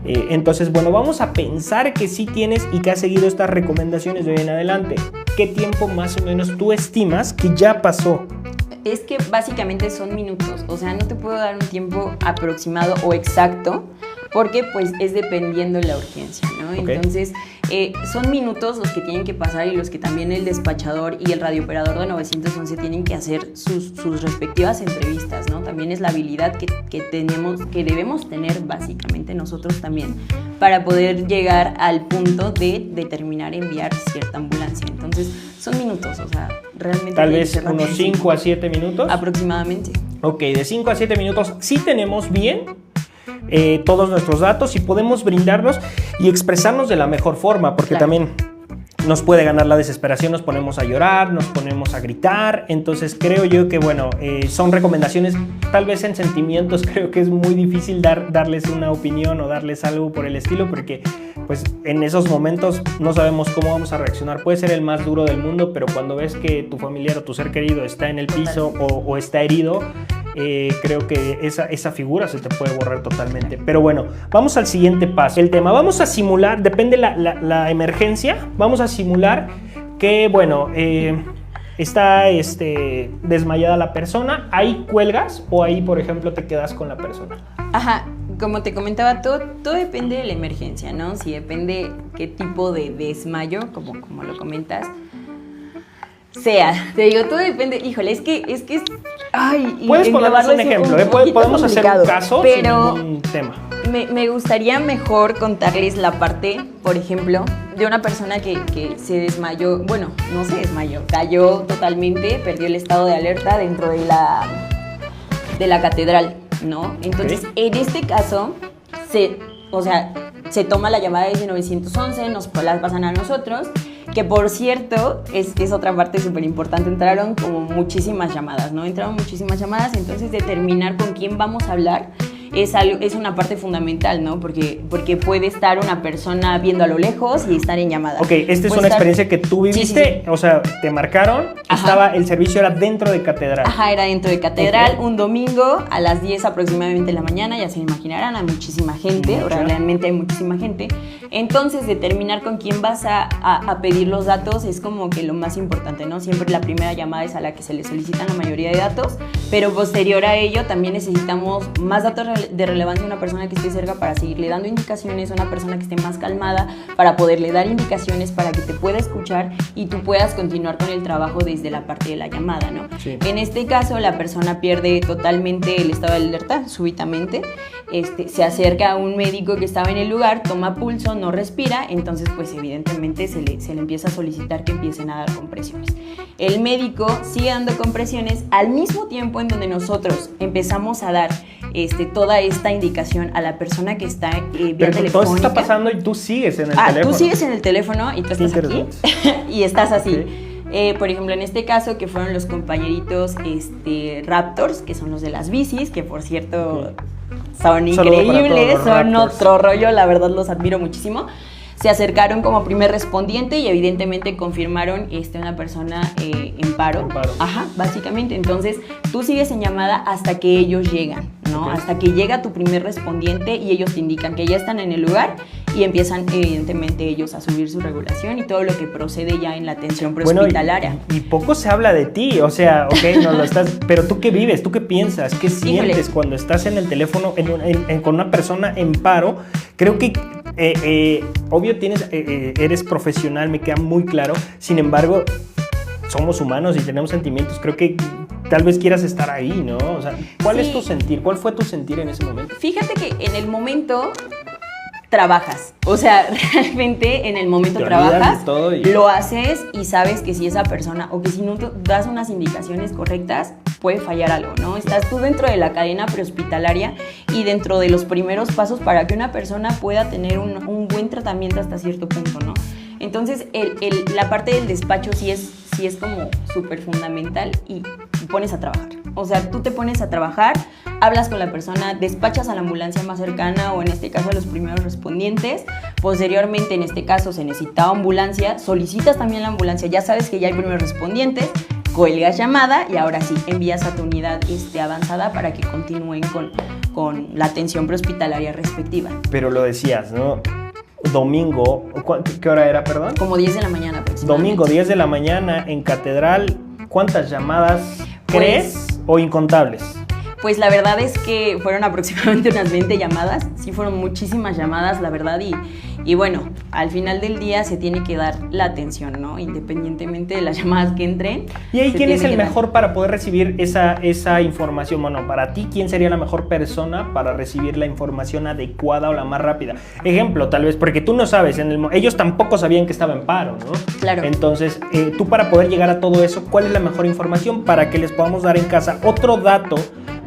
Entonces, bueno, vamos a pensar que sí tienes y que has seguido estas recomendaciones de hoy en adelante. ¿Qué tiempo más o menos tú estimas que ya pasó? Es que básicamente son minutos, o sea, no te puedo dar un tiempo aproximado o exacto, porque pues es dependiendo de la urgencia, ¿no? Okay. Entonces, son minutos los que tienen que pasar y los que también el despachador y el radiooperador de 911 tienen que hacer sus respectivas entrevistas, ¿no? También es la habilidad que debemos tener básicamente nosotros también para poder llegar al punto de determinar enviar cierta ambulancia. Entonces, son minutos, o sea, realmente... Tal vez unos 5 a 7 minutos. Aproximadamente. Ok, de 5 a 7 minutos sí tenemos bien todos nuestros datos y podemos brindarnos y expresarnos de la mejor forma, porque también nos puede ganar la desesperación, nos ponemos a llorar, nos ponemos a gritar. Entonces creo yo que bueno, son recomendaciones, tal vez en sentimientos creo que es muy difícil darles una opinión o darles algo por el estilo, porque pues en esos momentos no sabemos cómo vamos a reaccionar. Puede ser el más duro del mundo, pero cuando ves que tu familiar o tu ser querido está en el piso o está herido, creo que esa figura se te puede borrar totalmente. Pero bueno, vamos al siguiente paso. El tema, vamos a simular, depende la emergencia, vamos a simular que, bueno, está desmayada la persona. ¿Ahí cuelgas o ahí, por ejemplo, te quedas con la persona? Ajá, como te comentaba, todo depende de la emergencia, ¿no? Si depende qué tipo de desmayo, como lo comentas, te digo, todo depende. Híjole, es que ay, puedes ponernos un ejemplo, podemos hacer un caso, pero sin ningún tema. Me gustaría mejor contarles la parte, por ejemplo, de una persona que se desmayó, bueno, no se desmayó, cayó totalmente, perdió el estado de alerta dentro de la catedral, ¿no? Entonces, en este caso, se toma la llamada de 911, nos la pasan a nosotros, que por cierto, es otra parte súper importante, entraron como muchísimas llamadas, ¿no? Entraron muchísimas llamadas, entonces determinar con quién vamos a hablar es una parte fundamental, ¿no? Porque puede estar una persona viendo a lo lejos y estar en llamada. Ok, esta es una experiencia que tú viviste, sí. O sea, te marcaron, el servicio era dentro de catedral. Ajá, era dentro de catedral, okay. Un domingo a las 10 aproximadamente de la mañana, ya se imaginarán, hay muchísima gente, realmente hay muchísima gente. Entonces, determinar con quién vas a pedir los datos es como que lo más importante, ¿no? Siempre la primera llamada es a la que se le solicitan la mayoría de datos, pero posterior a ello también necesitamos más datos de relevancia a una persona que esté cerca para seguirle dando indicaciones, a una persona que esté más calmada para poderle dar indicaciones para que te pueda escuchar y tú puedas continuar con el trabajo desde la parte de la llamada, ¿no? Sí. En este caso, la persona pierde totalmente el estado de alerta súbitamente se acerca a un médico que estaba en el lugar, toma pulso, no respira, entonces pues evidentemente se le empieza a solicitar que empiecen a dar compresiones. El médico sigue dando compresiones al mismo tiempo en donde nosotros empezamos a dar toda esta indicación a la persona que está vía Pero telefónica. todo está pasando y tú sigues en el teléfono. Tú sigues en el teléfono y tú estás aquí y estás así. Okay. Por ejemplo, en este caso que fueron los compañeritos Raptors, que son los de las bicis, que por cierto son increíbles, son otro rollo, la verdad los admiro muchísimo. Se acercaron como primer respondiente y evidentemente confirmaron una persona en paro. Ajá, básicamente. Entonces, tú sigues en llamada hasta que ellos llegan, ¿no? Okay. Hasta que llega tu primer respondiente y ellos te indican que ya están en el lugar y empiezan evidentemente ellos a subir su regulación y todo lo que procede ya en la atención prehospitalaria. Bueno, y poco se habla de ti, o sea, ok, no lo estás, pero tú qué vives, tú qué piensas, qué sientes cuando estás en el teléfono con una persona en paro. Creo que obvio eres profesional, me queda muy claro. Sin embargo, somos humanos y tenemos sentimientos. Creo que tal vez quieras estar ahí, ¿no? O sea, ¿cuál es tu sentir? ¿Cuál fue tu sentir en ese momento? Fíjate que en el momento trabajas, o sea, realmente en el momento trabajas, lo haces y sabes que si esa persona o que si no das unas indicaciones correctas puede fallar algo, ¿no? Estás tú dentro de la cadena prehospitalaria y dentro de los primeros pasos para que una persona pueda tener un buen tratamiento hasta cierto punto, ¿no? Entonces, la parte del despacho sí es como súper fundamental y pones a trabajar. O sea, tú te pones a trabajar, hablas con la persona, despachas a la ambulancia más cercana o en este caso a los primeros respondientes. Posteriormente, en este caso, se necesitaba ambulancia, solicitas también la ambulancia, ya sabes que ya hay primeros respondientes, cuelgas llamada y ahora sí, envías a tu unidad avanzada para que continúen con la atención prehospitalaria respectiva. Pero lo decías, ¿no? Domingo, ¿qué hora era, perdón? Como 10 de la mañana aproximadamente. Domingo, 10 de la mañana en Catedral, ¿cuántas llamadas crees o incontables? Pues la verdad es que fueron aproximadamente unas 20 llamadas, sí fueron muchísimas llamadas, la verdad, y bueno, al final del día se tiene que dar la atención, ¿no? Independientemente de las llamadas que entren. ¿Y ahí quién es el mejor para poder recibir esa información? Bueno, para ti, ¿quién sería la mejor persona para recibir la información adecuada o la más rápida? Ejemplo, tal vez, porque tú no sabes, ellos tampoco sabían que estaba en paro, ¿no? Claro. Entonces, tú para poder llegar a todo eso, ¿cuál es la mejor información para que les podamos dar en casa otro dato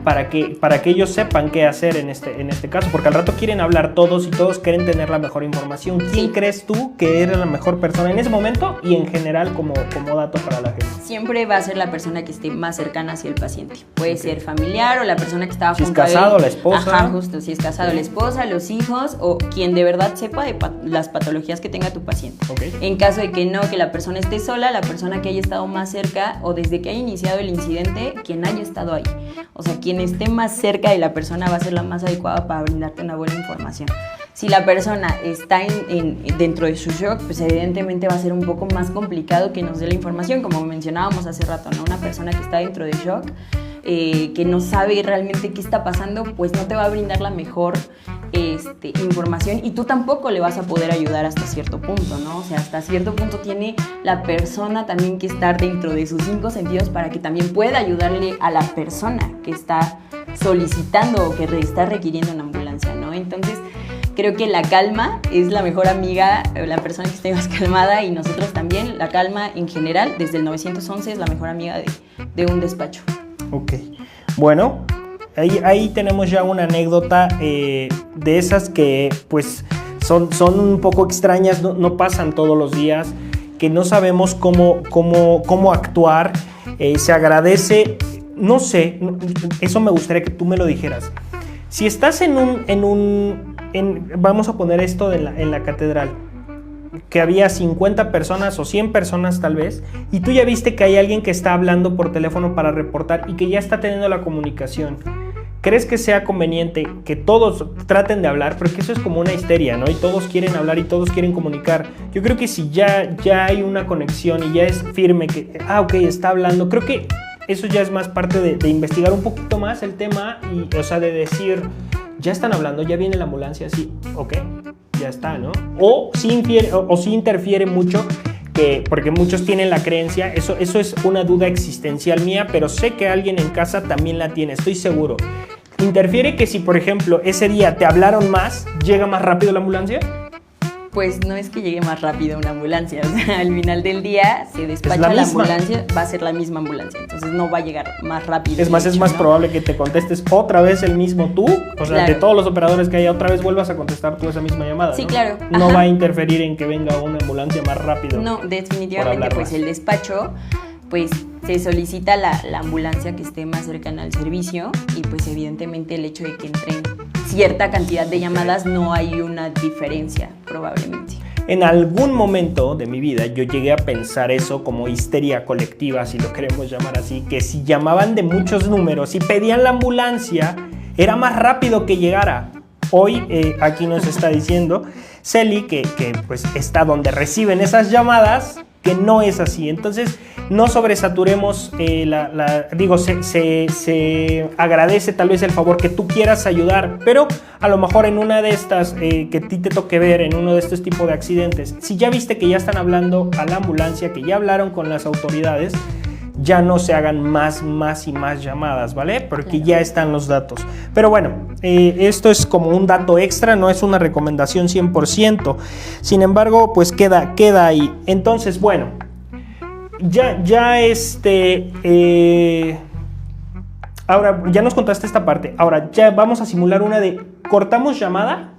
para que ellos sepan qué hacer en este caso? Porque al rato quieren hablar todos y todos quieren tener la mejor información. ¿Quién crees tú que era la mejor persona en ese momento y en general como dato para la gente? Siempre va a ser la persona que esté más cercana hacia el paciente. Puede ser familiar o la persona que estaba junto a él. Si es casado, la esposa. Ajá, justo, si es casado, la esposa, los hijos o quien de verdad sepa de las patologías que tenga tu paciente. Okay. En caso de que no, que la persona esté sola, la persona que haya estado más cerca o desde que haya iniciado el incidente, quien haya estado ahí. O sea, quien esté más cerca de la persona va a ser la más adecuada para brindarte una buena información. Si la persona está dentro de su shock, pues evidentemente va a ser un poco más complicado que nos dé la información, como mencionábamos hace rato, ¿no? Una persona que está dentro de shock, que no sabe realmente qué está pasando, pues no te va a brindar la mejor información y tú tampoco le vas a poder ayudar hasta cierto punto, ¿no? O sea, hasta cierto punto tiene la persona también que estar dentro de sus 5 sentidos para que también pueda ayudarle a la persona que está solicitando o que está requiriendo una ambulancia, ¿no? Entonces, creo que la calma es la mejor amiga, la persona que esté más calmada y nosotros también, la calma en general, desde el 911 es la mejor amiga de un despacho. Ok, bueno, ahí tenemos ya una anécdota de esas que pues son un poco extrañas, no pasan todos los días, que no sabemos cómo actuar, se agradece, no sé, eso me gustaría que tú me lo dijeras. Si estás vamos a poner esto en la catedral, que había 50 personas o 100 personas tal vez, y tú ya viste que hay alguien que está hablando por teléfono para reportar y que ya está teniendo la comunicación. ¿Crees que sea conveniente que todos traten de hablar? Porque eso es como una histeria, ¿no? Y todos quieren hablar y todos quieren comunicar. Yo creo que si ya hay una conexión y ya es firme que, ok, está hablando, creo que eso ya es más parte de investigar un poquito más el tema y, o sea, de decir, ya están hablando, ya viene la ambulancia, sí, ok, ya está, ¿no? O sí interfiere mucho, porque muchos tienen la creencia, eso es una duda existencial mía, pero sé que alguien en casa también la tiene, estoy seguro. ¿Interfiere que si, por ejemplo, ese día te hablaron más, llega más rápido la ambulancia? Pues no es que llegue más rápido una ambulancia, o sea, al final del día se despacha la la misma. ambulancia, va a ser la misma ambulancia, entonces no va a llegar más rápido. Es más, de es hecho, más ¿no? probable que te contestes otra vez el mismo tú, o sea, Claro. de todos los operadores que haya, otra vez vuelvas a contestar tú esa misma llamada, Sí, ¿no? claro. No Ajá. va a interferir en que venga una ambulancia más rápido. No, por definitivamente hablar pues más. el despacho, pues se solicita la ambulancia que esté más cercana al servicio y pues evidentemente el hecho de que entren cierta cantidad de llamadas no hay una diferencia probablemente. En algún momento de mi vida yo llegué a pensar eso como histeria colectiva, si lo queremos llamar así, que si llamaban de muchos números y pedían la ambulancia, era más rápido que llegara. Hoy aquí nos está diciendo Celi que pues está donde reciben esas llamadas, que no es así. Entonces no sobresaturemos, se agradece tal vez el favor que tú quieras ayudar, pero a lo mejor en una de estas que a ti te toque ver, en uno de estos tipos de accidentes, si ya viste que ya están hablando a la ambulancia, que ya hablaron con las autoridades, ya no se hagan más y más llamadas, ¿vale? Porque Claro. ya están los datos. Pero bueno, esto es como un dato extra, no es una recomendación 100%. Sin embargo, pues queda ahí. Entonces, bueno, ahora ya nos contaste esta parte. Ahora ya vamos a simular una de cortamos llamada.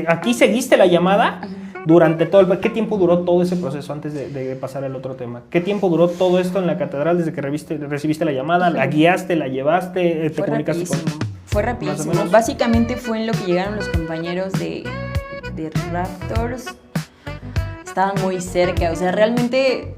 Aquí seguiste la llamada. Durante todo ¿qué tiempo duró todo ese proceso antes de pasar al otro tema? ¿Qué tiempo duró todo esto en la catedral desde que recibiste la llamada? ¿La guiaste, la llevaste, te Fue comunicaste rapidísimo, con...? fue ¿Más o rapidísimo. menos? Básicamente fue en lo que llegaron los compañeros de Raptors. Estaban muy cerca, o sea, realmente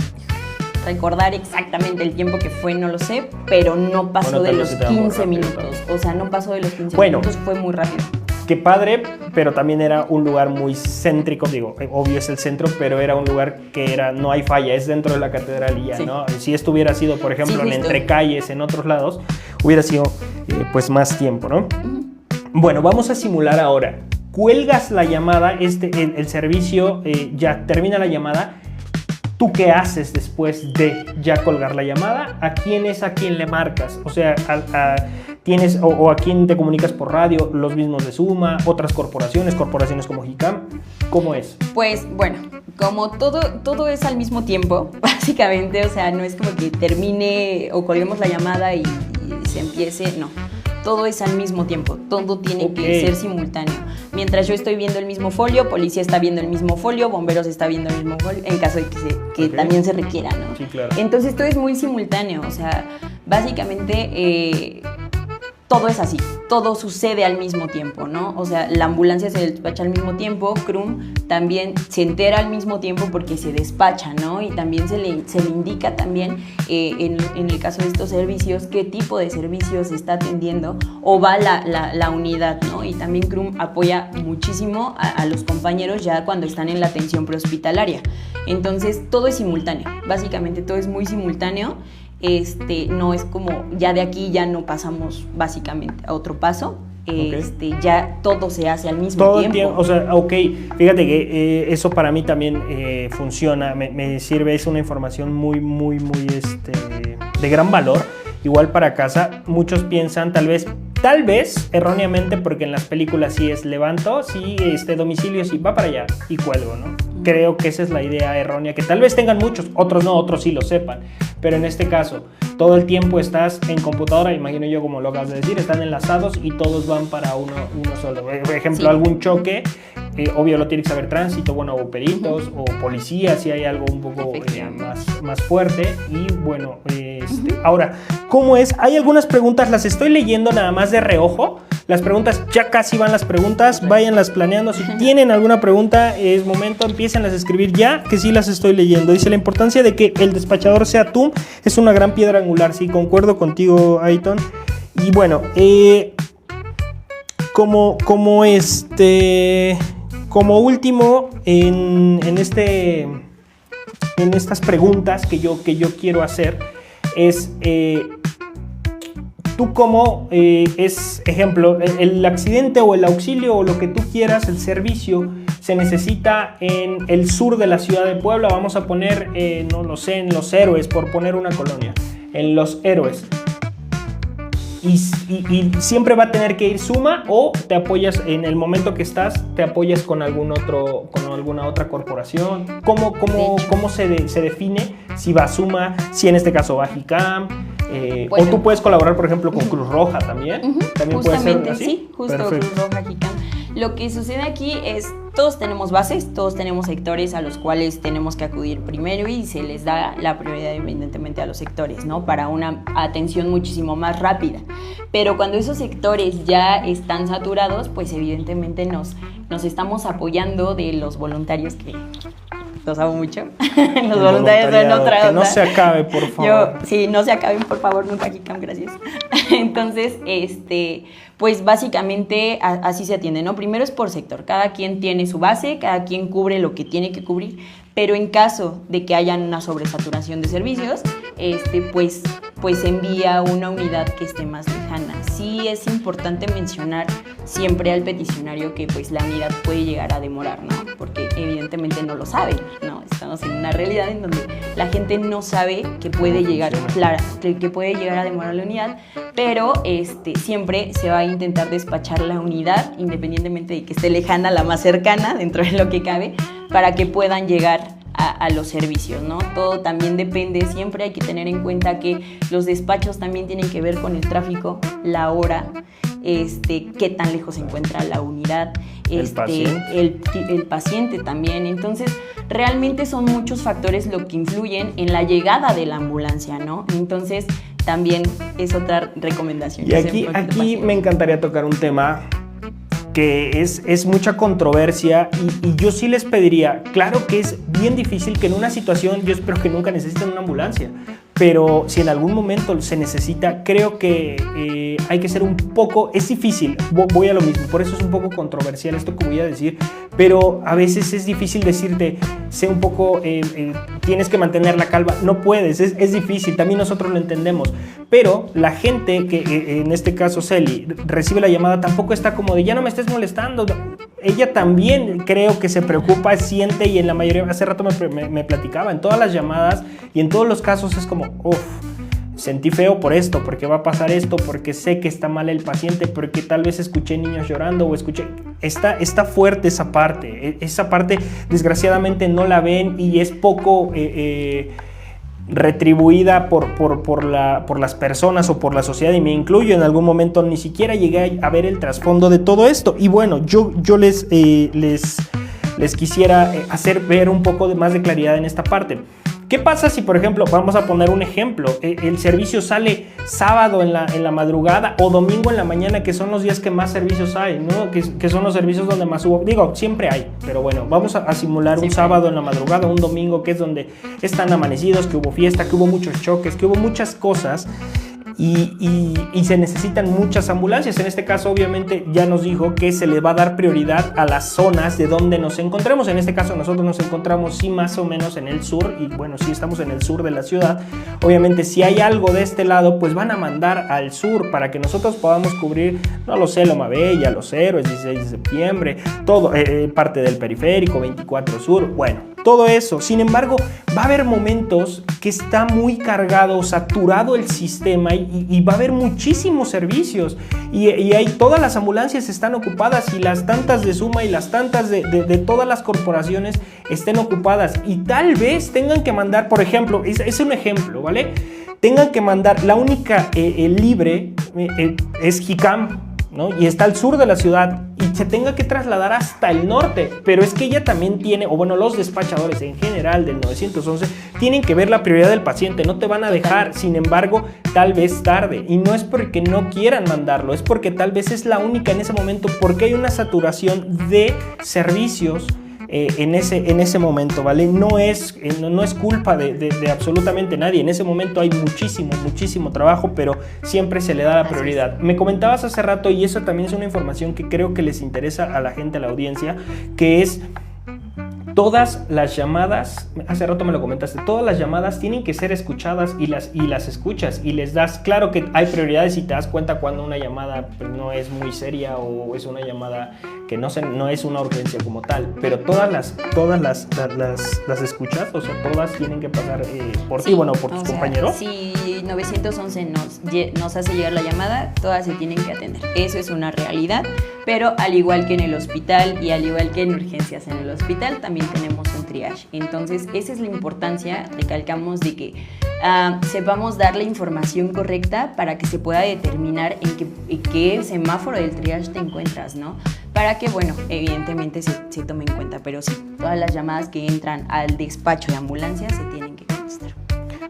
recordar exactamente el tiempo que fue no lo sé, pero no pasó Bueno, de tal los vez se te da muy 15 rápido, minutos. O sea, no pasó de los 15 Bueno. minutos, fue muy rápido. Qué padre, pero también era un lugar muy céntrico, digo, obvio es el centro, pero era un lugar que no hay falla, es dentro de la catedral y ya, Sí. ¿no? Si esto hubiera sido, por ejemplo, Sí, en justo. entre calles, en otros lados, hubiera sido pues más tiempo, ¿no? Ujú. Bueno, vamos a simular ahora. Cuelgas la llamada, el servicio ya termina la llamada. ¿Tú qué haces después de ya colgar la llamada? ¿A quién es a quién le marcas? O sea, ¿tienes o a quién te comunicas por radio? ¿Los mismos de Suma? ¿Otras corporaciones como Hicam? ¿Cómo es? Pues bueno, como todo es al mismo tiempo, básicamente, o sea, no es como que termine o colguemos la llamada y se empiece, no. Todo es al mismo tiempo, todo tiene que ser simultáneo. Mientras yo estoy viendo el mismo folio, policía está viendo el mismo folio, bomberos está viendo el mismo folio, en caso de que también se requiera, ¿no? Sí, claro. Entonces todo es muy simultáneo, o sea, básicamente todo es así, todo sucede al mismo tiempo, ¿no? O sea, la ambulancia se despacha al mismo tiempo, CRUM también se entera al mismo tiempo porque se despacha, ¿no? Y también se le indica también, en el caso de estos servicios, qué tipo de servicios se está atendiendo o va la unidad, ¿no? Y también CRUM apoya muchísimo a los compañeros ya cuando están en la atención prehospitalaria. Entonces, todo es simultáneo, básicamente todo es muy simultáneo. No es como ya de aquí ya no pasamos básicamente a otro paso, ya todo se hace al mismo Todo tiempo. el tiempo, o sea, ok, fíjate que eso para mí también funciona, me sirve, es una información muy de gran valor, igual para casa. Muchos piensan tal vez erróneamente, porque en las películas sí es levanto, sí, domicilio, sí, va para allá y cuelgo, ¿no? Creo que esa es la idea errónea, que tal vez tengan muchos, otros no, otros sí lo sepan, pero en este caso, todo el tiempo estás en computadora, imagino yo como lo acabas de decir, están enlazados y todos van para uno solo. Por ejemplo, Sí. Algún choque, obvio lo tiene que saber tránsito, bueno, o peritos, o policía, si hay algo un poco más fuerte. Y bueno, ahora, ¿cómo es? Hay algunas preguntas, las estoy leyendo nada más de reojo. Las preguntas, ya casi van las preguntas, váyanlas planeando. Si tienen alguna pregunta, es momento, empiecen a escribir ya, que sí las estoy leyendo. Dice, la importancia de que el despachador sea tú es una gran piedra angular. Sí, concuerdo contigo, Aiton. Y bueno, como último, en estas preguntas que yo quiero hacer es... tú como ejemplo, el accidente o el auxilio o lo que tú quieras, el servicio, se necesita en el sur de la ciudad de Puebla. Vamos a poner, no lo sé, en Los Héroes, por poner una colonia, en Los Héroes. y siempre va a tener que ir Suma, o te apoyas en el momento que estás, te apoyas con alguna otra corporación. ¿Cómo se define si va Suma, si en este caso va Jicam? Bueno. O tú puedes colaborar, por ejemplo, con Cruz Roja también. ¿También puede ser así? Sí, justo. Perfecto. Cruz Roja, Jicam. Lo que sucede aquí es, todos tenemos bases, todos tenemos sectores a los cuales tenemos que acudir primero y se les da la prioridad evidentemente a los sectores, ¿no? Para una atención muchísimo más rápida. Pero cuando esos sectores ya están saturados, pues evidentemente nos estamos apoyando de los voluntarios, que los amo mucho. Los voluntarios son otra que no se acabe, por favor. Sí, no se acaben, por favor, nunca, Jicam, gracias. Entonces, pues básicamente así se atiende, ¿no? Primero es por sector, cada quien tiene su base, cada quien cubre lo que tiene que cubrir, pero en caso de que haya una sobresaturación de servicios, pues envía una unidad que esté más lejana. Sí es importante mencionar siempre al peticionario que pues la unidad puede llegar a demorar, ¿no? Porque evidentemente no lo sabe, ¿no? Estamos en una realidad en donde la gente no sabe que puede llegar, claro, que puede llegar a demorar la unidad, pero siempre se va a intentar despachar la unidad, independientemente de que esté lejana, la más cercana, dentro de lo que cabe, para que puedan llegar a los servicios, ¿no? Todo también depende, siempre hay que tener en cuenta que los despachos también tienen que ver con el tráfico, la hora, qué tan lejos se encuentra la unidad, el paciente también. Entonces, realmente son muchos factores lo que influyen en la llegada de la ambulancia, ¿no? Entonces, también es otra recomendación. Y aquí me encantaría tocar un tema que es mucha controversia y yo sí les pediría, claro que es bien difícil que en una situación, yo espero que nunca necesiten una ambulancia, pero si en algún momento se necesita, creo que hay que ser un poco, es difícil, voy a lo mismo, por eso es un poco controversial esto que voy a decir, pero a veces es difícil decirte, sé un poco, tienes que mantener la calma, no puedes, es difícil, también nosotros lo entendemos, pero la gente que en este caso Celi recibe la llamada tampoco está como de ya no me estés molestando, ella también creo que se preocupa, siente, y en la mayoría, hace rato me platicaba, en todas las llamadas y en todos los casos es como, sentí feo por esto, porque va a pasar esto, porque sé que está mal el paciente, porque tal vez escuché niños llorando o escuché... Está fuerte esa parte desgraciadamente no la ven y es poco retribuida por las personas o por la sociedad, y me incluyo, en algún momento ni siquiera llegué a ver el trasfondo de todo esto. Y bueno, yo les quisiera hacer ver un poco más de claridad en esta parte. ¿Qué pasa si, por ejemplo, vamos a poner un ejemplo, el servicio sale sábado en la madrugada o domingo en la mañana, que son los días que más servicios hay, ¿no? Que son los servicios donde más hubo, digo, siempre hay, pero bueno, vamos a simular un sábado en la madrugada, un domingo, que es donde están amanecidos, que hubo fiesta, que hubo muchos choques, que hubo muchas cosas. Y se necesitan muchas ambulancias. En este caso, obviamente, ya nos dijo que se le va a dar prioridad a las zonas de donde nos encontremos. En este caso, nosotros nos encontramos, sí, más o menos en el sur, y bueno, sí estamos en el sur de la ciudad. Obviamente, si hay algo de este lado, pues van a mandar al sur para que nosotros podamos cubrir, no lo sé, Loma Bella, Los Héroes, 16 de septiembre, todo, parte del periférico, 24 sur, bueno, todo eso. Sin embargo, va a haber momentos que está muy cargado, saturado el sistema, y va a haber muchísimos servicios y todas las ambulancias están ocupadas, y las tantas de Suma y las tantas de todas las corporaciones estén ocupadas, y tal vez tengan que mandar, por ejemplo, es un ejemplo, ¿vale? Tengan que mandar, la única libre es Jicam, ¿no? Y está al sur de la ciudad, y se tenga que trasladar hasta el norte, pero es que ella también tiene, o bueno, los despachadores en general del 911 tienen que ver la prioridad del paciente, no te van a dejar, sin embargo, tal vez tarde, y no es porque no quieran mandarlo, es porque tal vez es la única en ese momento, porque hay una saturación de servicios en ese momento, ¿vale? No es culpa de absolutamente nadie. En ese momento hay muchísimo trabajo, pero siempre se le da la prioridad. Me comentabas hace rato, y eso también es una información que creo que les interesa a la gente, a la audiencia, que es todas las llamadas, hace rato me lo comentaste, todas las llamadas tienen que ser escuchadas, y las escuchas y les das, claro que hay prioridades y te das cuenta cuando una llamada pues, no es muy seria, o es una llamada que no es una urgencia como tal, pero todas las escuchas, o sea, todas tienen que pasar por ti, bueno, por tus compañeros. Si 911 nos hace llegar la llamada, todas se tienen que atender. Eso es una realidad, pero al igual que en el hospital y al igual que en urgencias en el hospital, también tenemos un triage. Entonces, esa es la importancia, recalcamos, de que sepamos dar la información correcta para que se pueda determinar en qué semáforo del triage te encuentras, ¿no? Para que, bueno, evidentemente se tome en cuenta, pero sí, todas las llamadas que entran al despacho de ambulancia se tienen que contestar.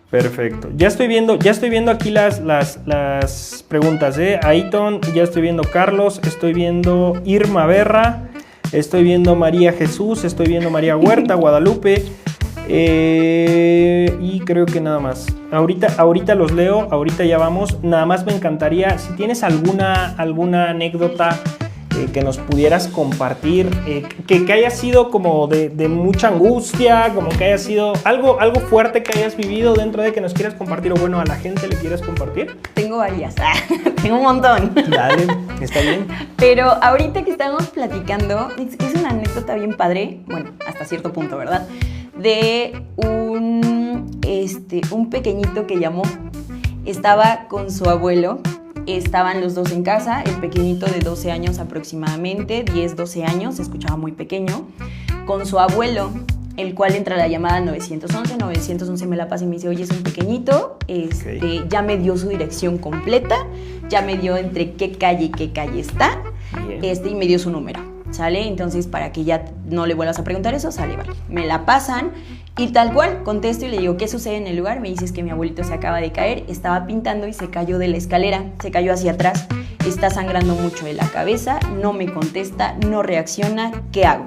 Perfecto. Ya estoy viendo aquí las preguntas, Aiton, ya estoy viendo Carlos, estoy viendo Irma Berra, estoy viendo María Jesús, estoy viendo María Huerta, Guadalupe, y creo que nada más. Ahorita los leo, ahorita ya vamos. Nada más me encantaría, si tienes alguna anécdota que nos pudieras compartir, que haya sido como de mucha angustia, como que haya sido algo fuerte que hayas vivido dentro de que nos quieras compartir, o bueno, a la gente le quieras compartir. Tengo varias, tengo un montón. Dale, está bien. Pero ahorita que estamos platicando, es una anécdota bien padre, bueno, hasta cierto punto, ¿verdad? De un pequeñito que llamó, estaba con su abuelo. Estaban los dos en casa, el pequeñito de 12 años aproximadamente, 10, 12 años, se escuchaba muy pequeño, con su abuelo, el cual entra la llamada 911 me la pasa y me dice, oye, es un pequeñito, Okay. Ya me dio su dirección completa, ya me dio entre qué calle y qué calle está, y me dio su número, ¿sale? Entonces, para que ya no le vuelvas a preguntar eso, sale, vale. Me la pasan y tal cual, contesto y le digo, ¿qué sucede en el lugar? Me dices que mi abuelito se acaba de caer, estaba pintando y se cayó de la escalera, se cayó hacia atrás, está sangrando mucho de la cabeza, no me contesta, no reacciona, ¿qué hago?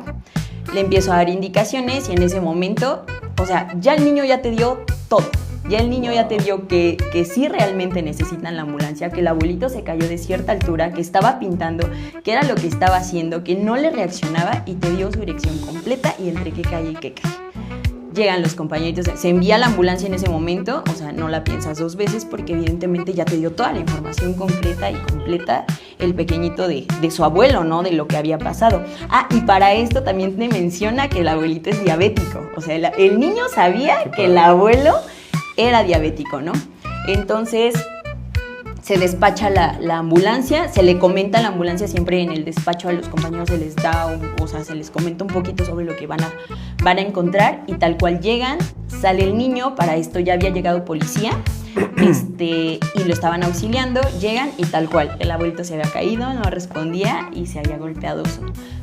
Le empiezo a dar indicaciones y en ese momento, o sea, ya el niño ya te dio todo. Ya el niño ya te dio que sí realmente necesitan la ambulancia, que el abuelito se cayó de cierta altura, que estaba pintando, que era lo que estaba haciendo, que no le reaccionaba y te dio su dirección completa y entre qué calle y qué calle. Llegan los compañeritos, se envía la ambulancia en ese momento, o sea, no la piensas dos veces porque evidentemente ya te dio toda la información concreta y completa el pequeñito de su abuelo, ¿no? De lo que había pasado. Y para esto también te menciona que el abuelito es diabético, o sea, el niño sabía que el abuelo era diabético, ¿no? Entonces se despacha la ambulancia, se le comenta a la ambulancia siempre en el despacho a los compañeros, se les da, se les comenta un poquito sobre lo que van a encontrar y tal cual llegan, sale el niño, para esto ya había llegado policía, y lo estaban auxiliando, llegan y tal cual, el abuelito se había caído, no respondía y se había golpeado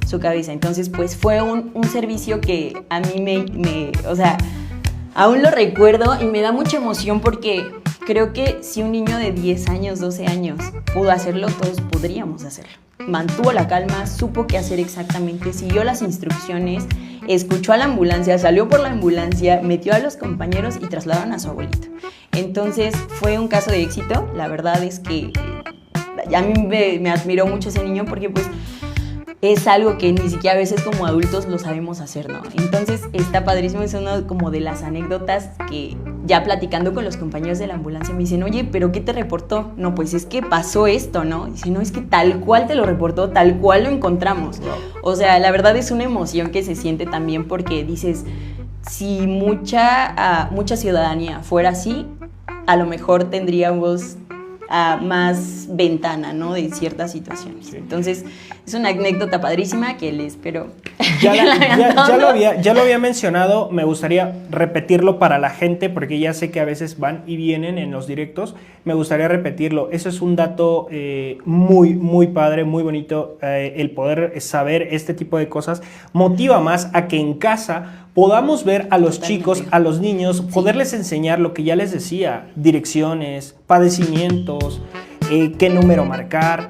su cabeza. Entonces, pues fue un servicio que a mí aún lo recuerdo y me da mucha emoción porque creo que si un niño de 10 años, 12 años pudo hacerlo, todos podríamos hacerlo. Mantuvo la calma, supo qué hacer exactamente, siguió las instrucciones, escuchó a la ambulancia, salió por la ambulancia, metió a los compañeros y trasladaron a su abuelito. Entonces fue un caso de éxito. La verdad es que a mí me admiró mucho ese niño porque pues es algo que ni siquiera a veces como adultos lo sabemos hacer, ¿no? Entonces está padrísimo, es una como de las anécdotas que ya platicando con los compañeros de la ambulancia me dicen, oye, ¿pero qué te reportó? No, pues es que pasó esto, ¿no? Dice, no, es que tal cual te lo reportó, tal cual lo encontramos. Wow. O sea, la verdad es una emoción que se siente también porque dices, si mucha ciudadanía fuera así, a lo mejor tendríamos más ventana, ¿no? De ciertas situaciones. Sí. Entonces, es una anécdota padrísima que le espero. Ya lo había mencionado, me gustaría repetirlo para la gente, porque ya sé que a veces van y vienen en los directos, me gustaría repetirlo. Eso es un dato muy, muy padre, muy bonito, el poder saber este tipo de cosas. Motiva más a que en casa podamos ver a los chicos, a los niños, poderles enseñar lo que ya les decía, direcciones, padecimientos, qué número marcar,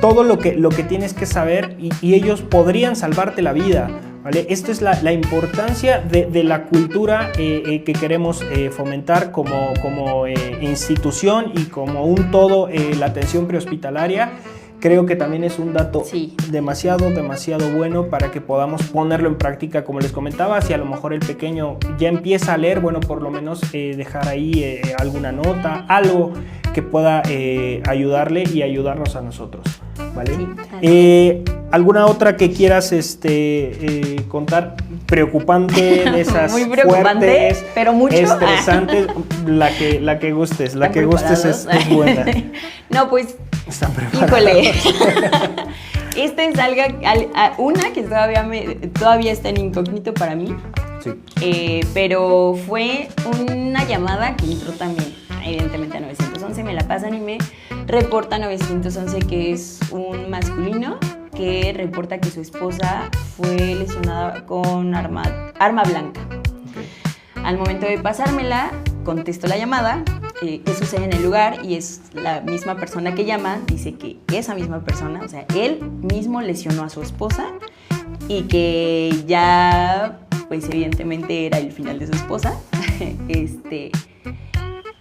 todo lo que tienes que saber y ellos podrían salvarte la vida, ¿vale? Esto es la importancia de la cultura que queremos fomentar como institución y como un todo, la atención prehospitalaria. Creo que también es un dato demasiado bueno para que podamos ponerlo en práctica, como les comentaba. Si a lo mejor el pequeño ya empieza a leer, bueno, por lo menos dejar ahí alguna nota, algo que pueda ayudarle y ayudarnos a nosotros, ¿vale? Sí, ¿alguna otra que quieras contar? preocupante, de esas muy preocupante, fuertes, pero mucho estresantes, la que gustes, es buena. No, pues, están preparados. híjole. Esta es una que todavía está en incógnito para mí. Sí. Pero fue una llamada que entró también, evidentemente, a 911. Me la pasan y me reporta 911 que es un masculino que reporta que su esposa fue lesionada con arma blanca. Okay. Al momento de pasármela, contesto la llamada, qué sucede en el lugar, y es la misma persona que llama, dice que esa misma persona, o sea, él mismo lesionó a su esposa y que ya, pues evidentemente era el final de su esposa,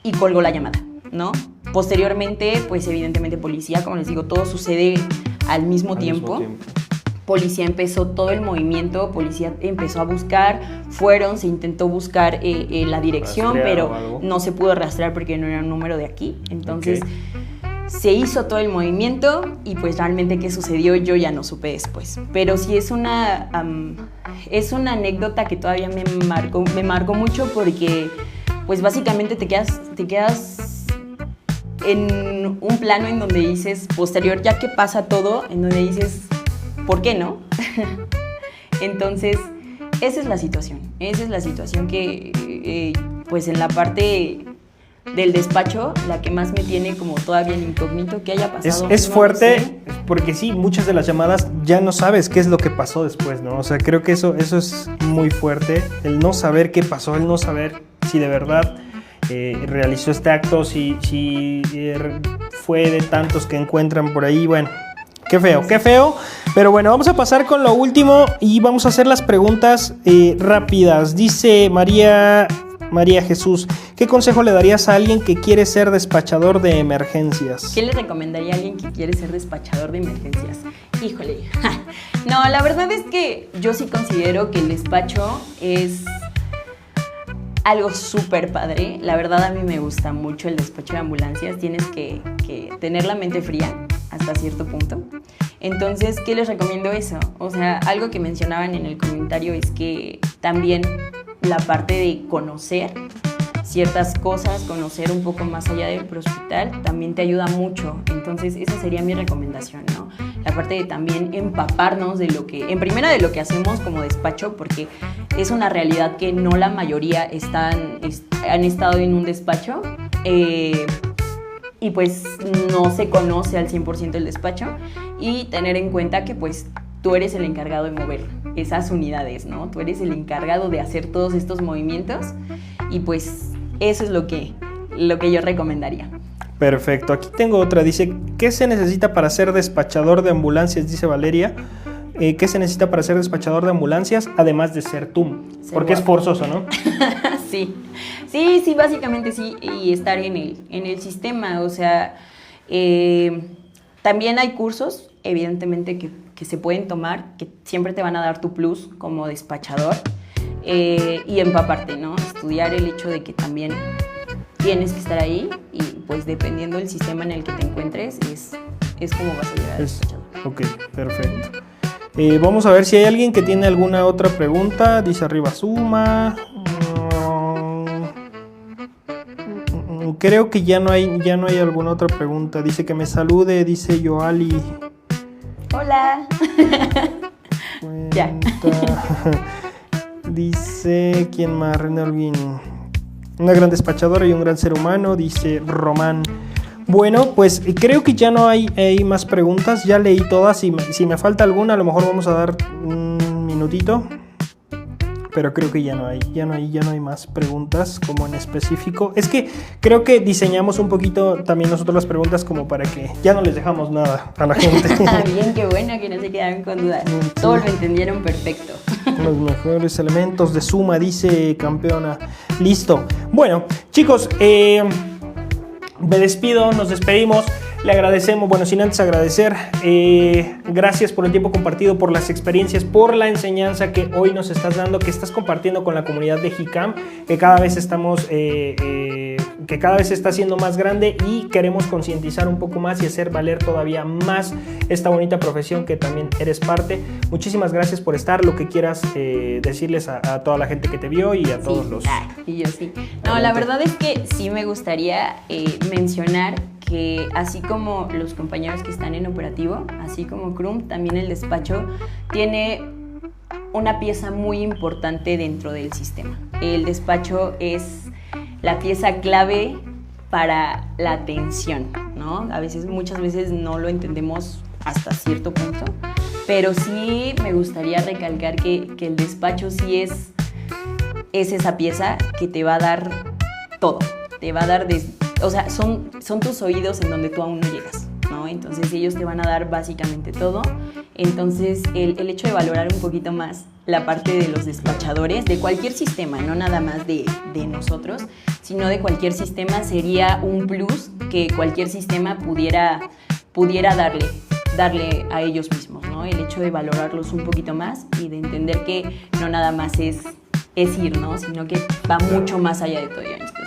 y colgó la llamada, ¿no? Posteriormente, pues evidentemente policía, como les digo, todo sucede al mismo tiempo. Policía empezó todo el movimiento, policía empezó a buscar, se intentó buscar la dirección, pero no se pudo rastrear porque no era un número de aquí. Entonces se hizo todo el movimiento y pues realmente qué sucedió yo ya no supe después. Pero sí es una anécdota que todavía me marcó mucho porque pues básicamente te quedas en un plano en donde dices, posterior ya que pasa todo, en donde dices, ¿por qué no? Entonces, esa es la situación que, pues en la parte del despacho, la que más me tiene como todavía en incógnito, que haya pasado. Es fuerte, porque sí, muchas de las llamadas ya no sabes qué es lo que pasó después, ¿no? O sea, creo que eso es muy fuerte, el no saber qué pasó, el no saber si de verdad realizó este acto, si fue de tantos que encuentran por ahí. Bueno, qué feo. Pero bueno, vamos a pasar con lo último y vamos a hacer las preguntas rápidas. Dice María Jesús, ¿qué consejo le darías a alguien que quiere ser despachador de emergencias? ¿Qué le recomendaría a alguien que quiere ser despachador de emergencias? Híjole. No, la verdad es que yo sí considero que el despacho es algo súper padre. La verdad a mí me gusta mucho el despacho de ambulancias. Tienes que tener la mente fría hasta cierto punto. Entonces, ¿qué les recomiendo eso? O sea, algo que mencionaban en el comentario es que también la parte de conocer ciertas cosas, conocer un poco más allá del hospital, también te ayuda mucho. Entonces, esa sería mi recomendación, ¿no? La parte de también empaparnos de lo que, en primera, de lo que hacemos como despacho, porque es una realidad que no la mayoría han estado en un despacho, y pues no se conoce al 100% el despacho, y tener en cuenta que pues tú eres el encargado de mover esas unidades, ¿no? Tú eres el encargado de hacer todos estos movimientos, y pues eso es lo que yo recomendaría. Perfecto, aquí tengo otra, dice, ¿qué se necesita para ser despachador de ambulancias? Dice Valeria, ¿qué se necesita para ser despachador de ambulancias además de ser TUM? Porque es forzoso, ¿no? Sí, básicamente sí, y estar en el sistema, o sea, también hay cursos, evidentemente, que se pueden tomar, que siempre te van a dar tu plus como despachador, y empaparte, ¿no? Estudiar el hecho de que también tienes que estar ahí, y pues dependiendo del sistema en el que te encuentres, es como vas a llegar al despachador. Ok, perfecto. Vamos a ver si hay alguien que tiene alguna otra pregunta. Dice arriba Suma. Creo que ya no hay alguna otra pregunta. Dice que me salude, dice Yoali. Hola. Ya. Dice, ¿quién más? René Olguín. Una gran despachadora y un gran ser humano, dice Román. Bueno, pues creo que ya no hay más preguntas. Ya leí todas. Si me falta alguna, a lo mejor vamos a dar un minutito. Pero creo que ya no hay más preguntas como en específico. Es que creo que diseñamos un poquito también nosotros las preguntas como para que ya no les dejamos nada a la gente. Bien, qué bueno que no se quedaron con dudas. Sí. Todos lo entendieron perfecto. Los mejores elementos de Suma, dice campeona. Listo. Bueno, chicos, me despido, nos despedimos. Le agradecemos, bueno, sin antes agradecer, gracias por el tiempo compartido, por las experiencias, por la enseñanza que hoy nos estás dando, que estás compartiendo con la comunidad de JICAM, que cada vez estamos que cada vez se está haciendo más grande y queremos concientizar un poco más y hacer valer todavía más esta bonita profesión que también eres parte. Muchísimas gracias por estar. Lo que quieras decirles a toda la gente que te vio y a todos los... Y yo sí. No, la verdad es que sí me gustaría mencionar que así como los compañeros que están en operativo, así como CRUM, también el despacho tiene una pieza muy importante dentro del sistema. El despacho es la pieza clave para la atención, ¿no? Muchas veces no lo entendemos hasta cierto punto, pero sí me gustaría recalcar que el despacho sí es esa pieza que te va a dar todo, te va a dar, o sea, son tus oídos en donde tú aún no llegas, ¿no? Entonces ellos te van a dar básicamente todo. Entonces el hecho de valorar un poquito más la parte de los despachadores, de cualquier sistema, no nada más de nosotros, sino de cualquier sistema, sería un plus que cualquier sistema pudiera darle a ellos mismos, ¿no? El hecho de valorarlos un poquito más y de entender que no nada más es ir, ¿no? Sino que va mucho más allá de todo ello. Entonces,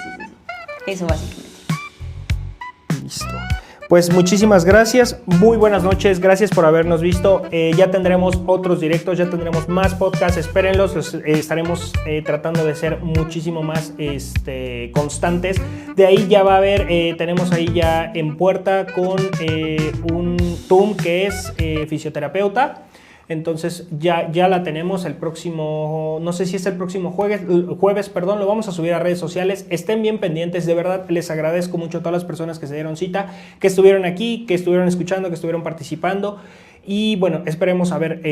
eso básicamente. Listo. Pues muchísimas gracias, muy buenas noches, gracias por habernos visto. Ya tendremos otros directos, ya tendremos más podcasts, espérenlos, estaremos tratando de ser muchísimo más constantes. De ahí ya va a haber, tenemos ahí ya en puerta con un TUM que es fisioterapeuta. Entonces ya la tenemos el próximo, no sé si es el próximo jueves, lo vamos a subir a redes sociales. Estén bien pendientes, de verdad les agradezco mucho a todas las personas que se dieron cita, que estuvieron aquí, que estuvieron escuchando, que estuvieron participando. Y bueno, esperemos haber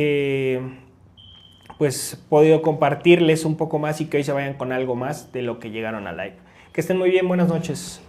pues podido compartirles un poco más y que hoy se vayan con algo más de lo que llegaron a live. Que estén muy bien, buenas noches.